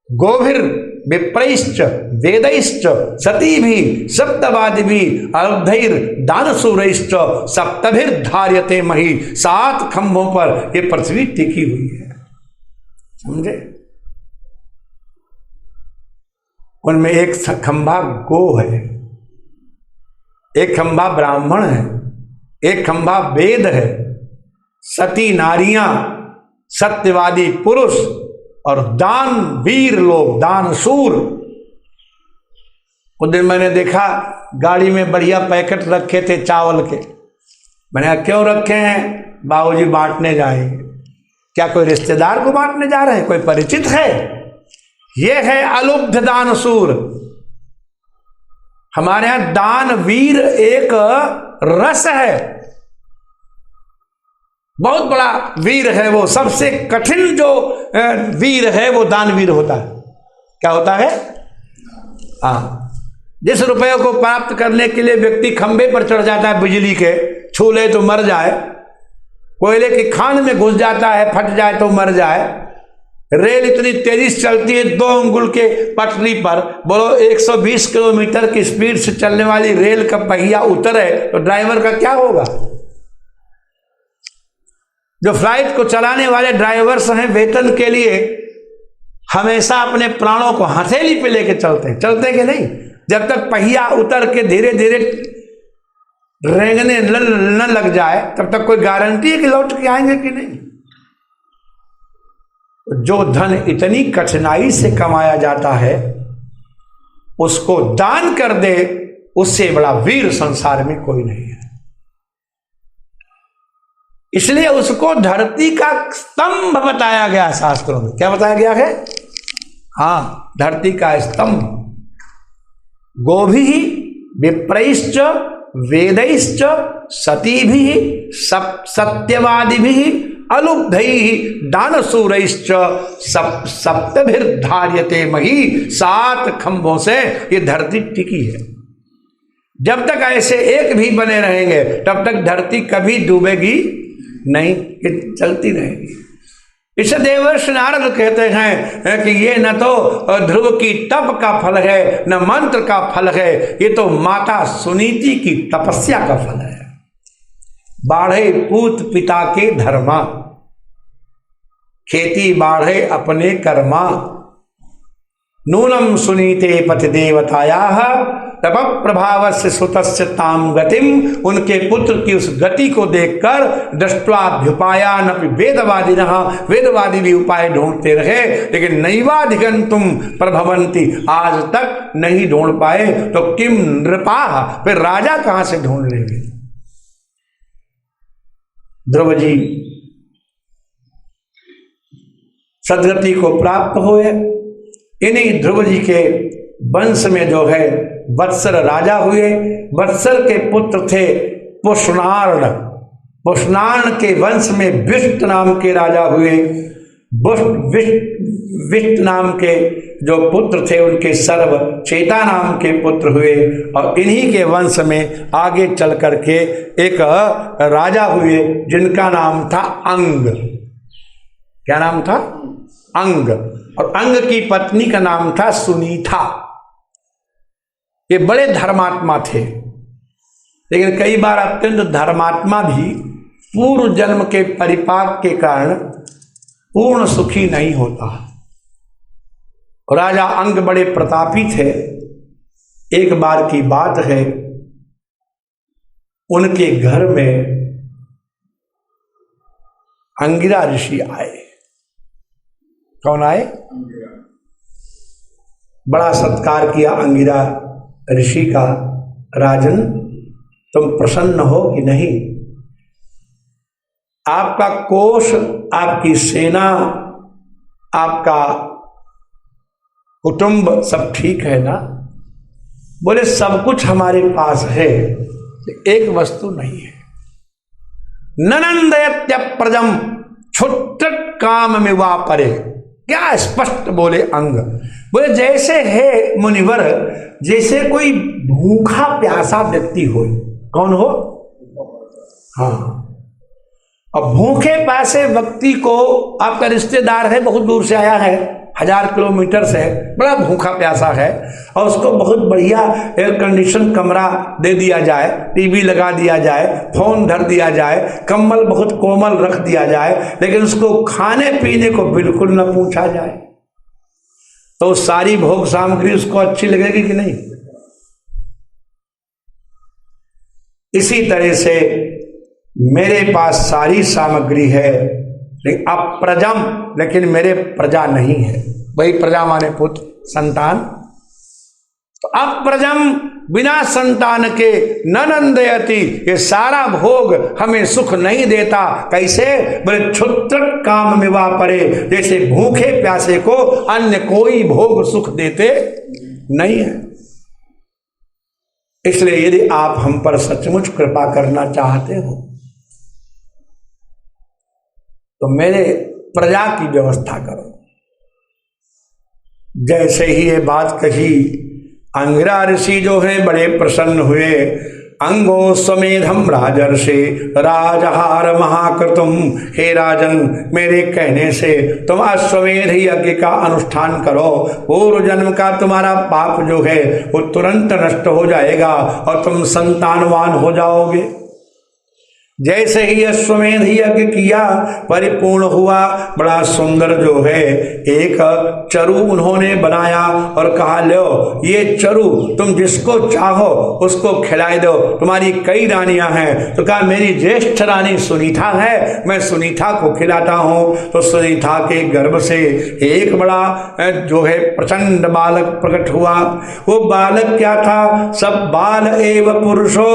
गोभिर विप्रैश्च वेदैश्च सती भी सप्तवादी भी अर्धैर दानसूरैश्च सप्तभिर धार्यते मही। 7 खंभों पर ये पृथ्वी टिकी हुई है, समझे? उनमें एक खंभा गो है, एक खंभा ब्राह्मण है, एक खंभा वेद है, सती नारियां, सत्यवादी पुरुष और दान वीर लोग, दानशूर। उस दिन मैंने देखा गाड़ी में बढ़िया पैकेट रखे थे चावल के। मैंने कहा क्यों रखे हैं? बाबूजी बांटने जाएंगे। क्या कोई रिश्तेदार को बांटने जा रहे हैं? कोई परिचित है? ये है अलुब्ध दानशूर। हमारे यहां दानवीर एक रस है, बहुत बड़ा वीर है वो, सबसे कठिन जो वीर है वो दानवीर होता है। क्या होता है? हाँ, जिस रुपये को प्राप्त करने के लिए व्यक्ति खंबे पर चढ़ जाता है बिजली के, छू ले तो मर जाए, कोयले की खान में घुस जाता है, फट जाए तो मर जाए, रेल इतनी तेजी से चलती है 2 अंगुल के पटरी पर, बोलो 120 किलोमीटर की स्पीड से चलने वाली रेल का पहिया उतरे तो ड्राइवर का क्या होगा? जो फ्लाइट को चलाने वाले ड्राइवर्स हैं, वेतन के लिए हमेशा अपने प्राणों को हथेली पे लेके चलते कि नहीं? जब तक पहिया उतर के धीरे धीरे रेंगने न लग जाए तब तक कोई गारंटी है कि लौट के आएंगे कि नहीं। जो धन इतनी कठिनाई से कमाया जाता है उसको दान कर दे, उससे बड़ा वीर संसार में कोई नहीं है। इसलिए उसको धरती का स्तंभ बताया गया शास्त्रों में। क्या बताया गया है? हाँ, धरती का स्तंभ। गोभी विप्रैश्च वेदैश्च सतीभिः सत्यवादिभिः अलुब्धैः दानशूरैश्च सप्तभिर्धार्यते मही। 7 खंभों से ये धरती टिकी है। जब तक ऐसे एक भी बने रहेंगे तब तक धरती कभी डूबेगी नहीं, ये चलती रहेगी। इसे देवर्षि नारद कहते हैं कि ये न तो ध्रुव की तप का फल है, न मंत्र का फल है, ये तो माता सुनीति की तपस्या का फल है। बाढ़े पूत पिता के धर्मा, खेती बाढ़े अपने कर्मा। नूनम सुनीते पति देवतायाः तप प्रभावस्य सुतस्य ताम गतिम। उनके पुत्र की उस गति को देखकर दृष्ट्वाभ्युपायानपि वेदवादिनः, वेदवादी भी उपाय ढूंढते रहे, लेकिन नैवाधिगंतुम प्रभवन्ति, आज तक नहीं ढूंढ पाए। तो किम नृपाः, फिर राजा कहां से ढूंढ लेंगे? ध्रुव जी सदगति को प्राप्त हुए। इन्हीं ध्रुव जी के वंश में जो है वत्सर राजा हुए। वत्सर के पुत्र थे पुष्णार्ण। पुष्णार्ण के वंश में विष्ट नाम के राजा हुए। विष्ट नाम के जो पुत्र थे उनके सर्व चेता नाम के पुत्र हुए। और इन्हीं के वंश में आगे चल करके एक राजा हुए जिनका नाम था अंग। क्या नाम था? अंग। और अंग की पत्नी का नाम था सुनीता। ये बड़े धर्मात्मा थे, लेकिन कई बार अत्यंत धर्मात्मा भी पूर्व जन्म के परिपाक के कारण पूर्ण सुखी नहीं होता। राजा अंग बड़े प्रतापी थे। एक बार की बात है, उनके घर में अंगिरा ऋषि आए। कौन आए? बड़ा सत्कार किया अंगिरा ऋषि का। राजन, तुम प्रसन्न हो कि नहीं? आपका कोष, आपकी सेना, आपका कुटुंब सब ठीक है ना? बोले सब कुछ हमारे पास है, एक वस्तु नहीं है। ननंदयत्य प्रजम छुट्ट काम में वापरे। क्या स्पष्ट बोले अंग। बोले जैसे है मुनिवर, जैसे कोई भूखा प्यासा व्यक्ति हो। कौन हो? हाँ। अब भूखे प्यासे व्यक्ति को, आपका रिश्तेदार है, बहुत दूर से आया है, 1000 किलोमीटर से, बड़ा भूखा प्यासा है, और उसको बहुत बढ़िया एयर कंडीशन कमरा दे दिया जाए, टीवी लगा दिया जाए, फोन धर दिया जाए, कंबल बहुत कोमल रख दिया जाए, लेकिन उसको खाने पीने को बिल्कुल न पूछा जाए, तो सारी भोग सामग्री उसको अच्छी लगेगी कि नहीं? इसी तरह से मेरे पास सारी सामग्री है, लेकिन अप्रजम, लेकिन मेरे प्रजा नहीं है। वही प्रजा माने पुत्र, संतान। तो अप्रजम, बिना संतान के ननंदयति, ये सारा भोग हमें सुख नहीं देता। कैसे? बोले क्षुत्र काम में वापरे, जैसे भूखे प्यासे को अन्य कोई भोग सुख देते नहीं है। इसलिए यदि आप हम पर सचमुच कृपा करना चाहते हो तो मेरे प्रजा की व्यवस्था करो। जैसे ही ये बात कही, अंगिरा ऋषि जो है बड़े प्रसन्न हुए। अंगो स्वमेधम राजर्षि राजहार महाकृतुम, हे राजन, मेरे कहने से तुम अश्वमेध यज्ञ का अनुष्ठान करो। पूर्व जन्म का तुम्हारा पाप जो है वो तुरंत नष्ट हो जाएगा और तुम संतानवान हो जाओगे। जैसे ही अश्वमेध यज्ञ किया, परिपूर्ण हुआ, बड़ा सुंदर जो है एक चरु उन्होंने बनाया और कहा, लो ये चरु तुम जिसको चाहो उसको खिलाई दो, तुम्हारी कई रानियां हैं। तो कहा मेरी ज्येष्ठ रानी सुनीता है, मैं सुनीता को खिलाता हूं। तो सुनीता के गर्भ से एक बड़ा जो है प्रचंड बालक प्रकट हुआ। वो बालक क्या था? सब बाल एव पुरुषो।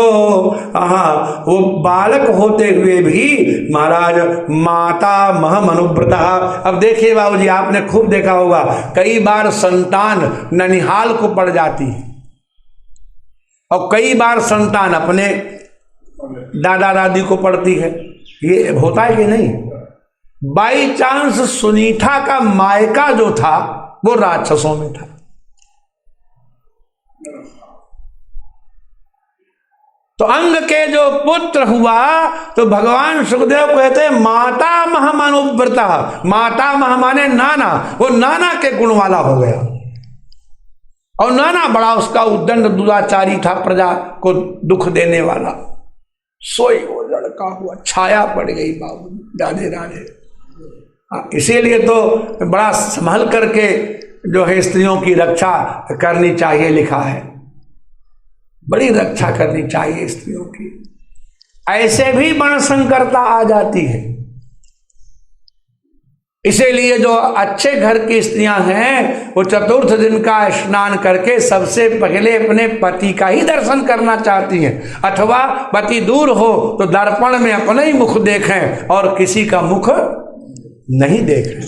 वो बालक होते हुए भी महाराज माता महमनुव्रता। अब देखिए बाबूजी, आपने खूब देखा होगा, कई बार संतान ननिहाल को पड़ जाती है और कई बार संतान अपने दादा दादी को पड़ती है। ये होता है कि नहीं? बाई चांस सुनीता का मायका जो था वो राक्षसों में था। तो अंग के जो पुत्र हुआ तो भगवान सुखदेव कहते हैं माता महमनुव्रता। माता मह माने नाना, वो नाना के गुण वाला हो गया। और नाना बड़ा उसका उद्दंड दुराचारी था, प्रजा को दुख देने वाला। सोई वो लड़का हुआ, छाया पड़ गई बाबू राधे राधे। इसीलिए तो बड़ा संभल करके जो है स्त्रियों की रक्षा करनी चाहिए, लिखा है। बड़ी रक्षा करनी चाहिए स्त्रियों की। ऐसे भी वर्ण संकरता आ जाती है। इसीलिए जो अच्छे घर की स्त्रियां हैं वो चतुर्थ दिन का स्नान करके सबसे पहले अपने पति का ही दर्शन करना चाहती हैं, अथवा पति दूर हो तो दर्पण में अपना ही मुख देखें और किसी का मुख नहीं देखें।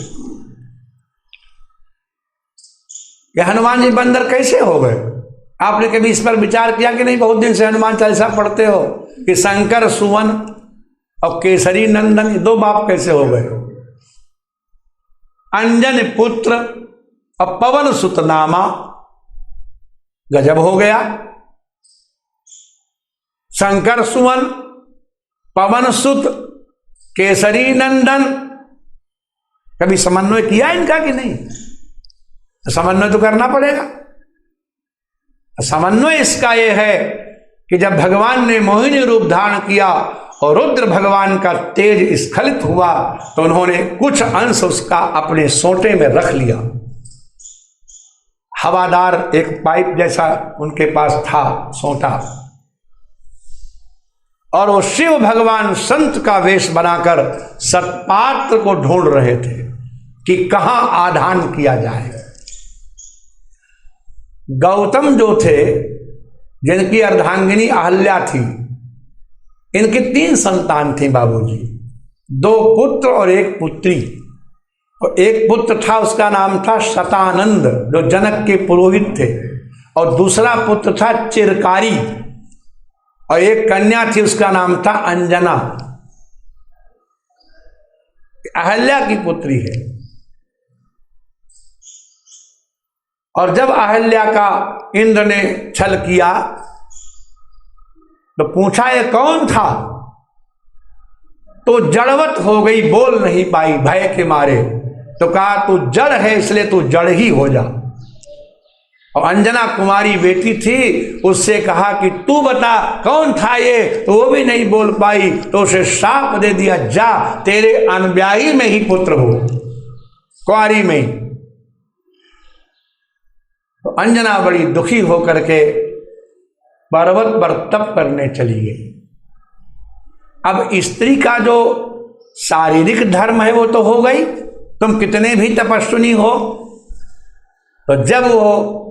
ये हनुमान जी बंदर कैसे हो गए? आपने कभी इस पर विचार किया कि नहीं? बहुत दिन से हनुमान चालीसा पढ़ते हो कि शंकर सुवन और केसरी नंदन, दो बाप कैसे हो गए? अंजन पुत्र और पवन सुत नामा, गजब हो गया। शंकर सुवन, पवन सुत, केसरी नंदन, कभी समन्वय किया इनका कि नहीं? समन्वय तो करना पड़ेगा। समन्वय इसका यह है कि जब भगवान ने मोहिनी रूप धारण किया और रुद्र भगवान का तेज स्खलित हुआ तो उन्होंने कुछ अंश उसका अपने सोटे में रख लिया। हवादार एक पाइप जैसा उनके पास था सोटा, और वो शिव भगवान संत का वेश बनाकर सत्पात्र को ढूंढ रहे थे कि कहां आधान किया जाए। गौतम जो थे, जिनकी अर्धांगिनी अहल्या थी, इनकी 3 संतान थी बाबूजी, 2 पुत्र और 1 पुत्री। और एक पुत्र था, उसका नाम था शतानंद, जो जनक के पुरोहित थे, और दूसरा पुत्र था चिरकारी, और एक कन्या थी, उसका नाम था अंजना। अहल्या की पुत्री है। और जब अहल्या का इंद्र ने छल किया तो पूछा ये कौन था, तो जड़वत हो गई, बोल नहीं पाई भय के मारे। तो कहा तू जड़ है इसलिए तू जड़ ही हो जा। और अंजना कुमारी बेटी थी, उससे कहा कि तू बता कौन था ये, तो वो भी नहीं बोल पाई। तो उसे शाप दे दिया, जा तेरे अनब्याही में ही पुत्र हो, कुंवारी में ही। तो अंजना बड़ी दुखी होकर के पर्वत पर तप करने चली गई। अब स्त्री का जो शारीरिक धर्म है वो तो हो गई, तुम कितने भी तपस्विनी हो। तो जब वो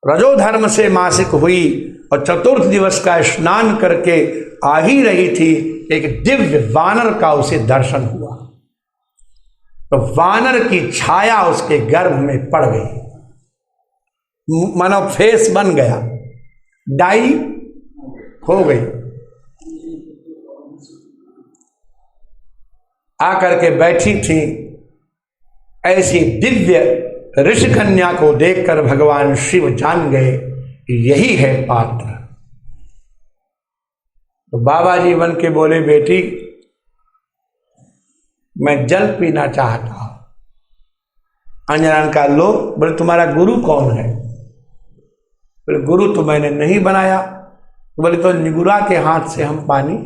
रजोधर्म से मासिक हुई और चतुर्थ दिवस का स्नान करके आ ही रही थी, एक दिव्य वानर का उसे दर्शन हुआ। तो वानर की छाया उसके गर्भ में पड़ गई, मानो फेस बन गया, डाई हो गई। आकर के बैठी थी। ऐसी दिव्य ऋषि कन्या को देखकर भगवान शिव जान गए कि यही है पात्र। तो बाबा जी बन के बोले, बेटी मैं जल पीना चाहता हूं। अंजना ने कहा, लो। बोले, तुम्हारा गुरु कौन है? बोले, गुरु तो मैंने नहीं बनाया। बोले, तो निगुरा के हाथ से हम पानी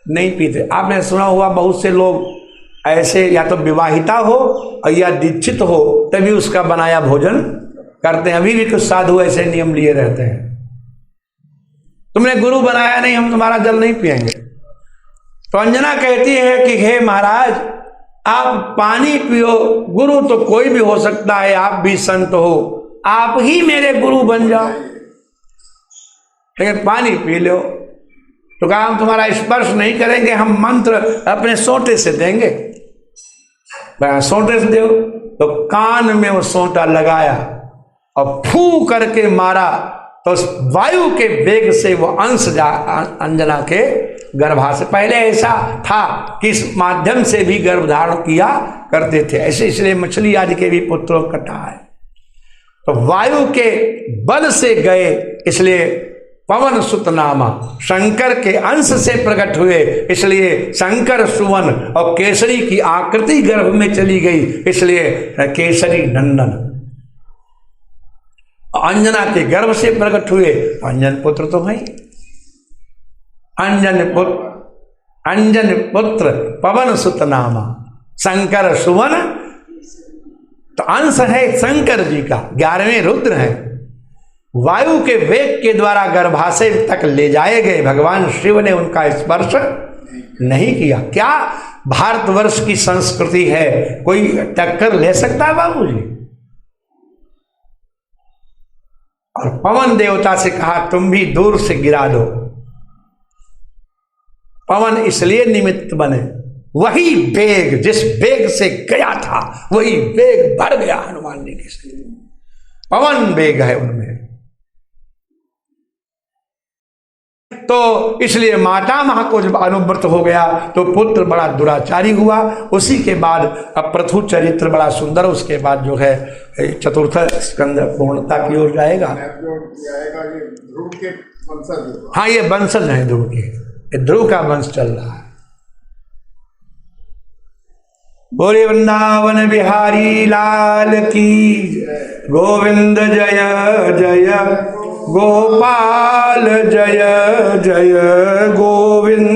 नहीं पीते। आपने सुना हुआ बहुत से लोग ऐसे या तो विवाहिता हो और या दीक्षित हो तभी उसका बनाया भोजन करते हैं। अभी भी कुछ साधु ऐसे नियम लिए रहते हैं, तुमने गुरु बनाया नहीं, हम तुम्हारा जल नहीं पिएंगे। तो अंजना कहती है कि हे महाराज, आप पानी पियो, गुरु तो कोई भी हो सकता है, आप भी संत हो, आप ही मेरे गुरु बन जाओ, लेकिन पानी पी लो। तो कहा, हम तुम्हारा स्पर्श नहीं करेंगे, हम मंत्र अपने सोटे से देंगे। सोटे से दो। तो कान में वो सोटा लगाया और फू करके मारा, तो उस वायु के वेग से वो अंश जा अंजना के गर्भाशय। पहले ऐसा था कि इस माध्यम से भी गर्भ धारण किया करते थे, ऐसे इसलिए मछली आदि के भी पुत्रों कथा है। तो वायु के बल से गए, इसलिए पवन सुत नामा, शंकर के अंश से प्रकट हुए, इसलिए शंकर सुवन, और केसरी की आकृति गर्भ में चली गई, इसलिए केसरी नंदन। अंजना के गर्भ से प्रकट हुए, अंजन पुत्र तो है। अंजन पुत्र पवन सुत नामा, शंकर सुवन, तो अंश है शंकर जी का, 11वें रुद्र है। वायु के वेग के द्वारा गर्भाशय तक ले जाए गए, भगवान शिव ने उनका स्पर्श नहीं किया। क्या भारतवर्ष की संस्कृति है, कोई टक्कर ले सकता है बाबूजी? और पवन देवता से कहा, तुम भी दूर से गिरा दो। पवन इसलिए निमित्त बने, वही वेग, जिस वेग से गया था वही वेग बढ़ गया हनुमान जी के शरीर में। पवन वेग है उनमें। तो इसलिए माता महा को जब अनुव्रत हो गया तो पुत्र बड़ा दुराचारी हुआ। उसी के बाद अब प्रथु चरित्र बड़ा सुंदर, उसके बाद जो है चतुर्थ स्कंद पूर्णता की ओर जाएगा। ध्रुव के वंशज, हाँ, ये वंशज है ध्रुव के, ध्रुव का वंश चल रहा है। बोले वृंदावन बिहारी लाल की, गोविंद जय जय गोपाल जय जय गोविंद।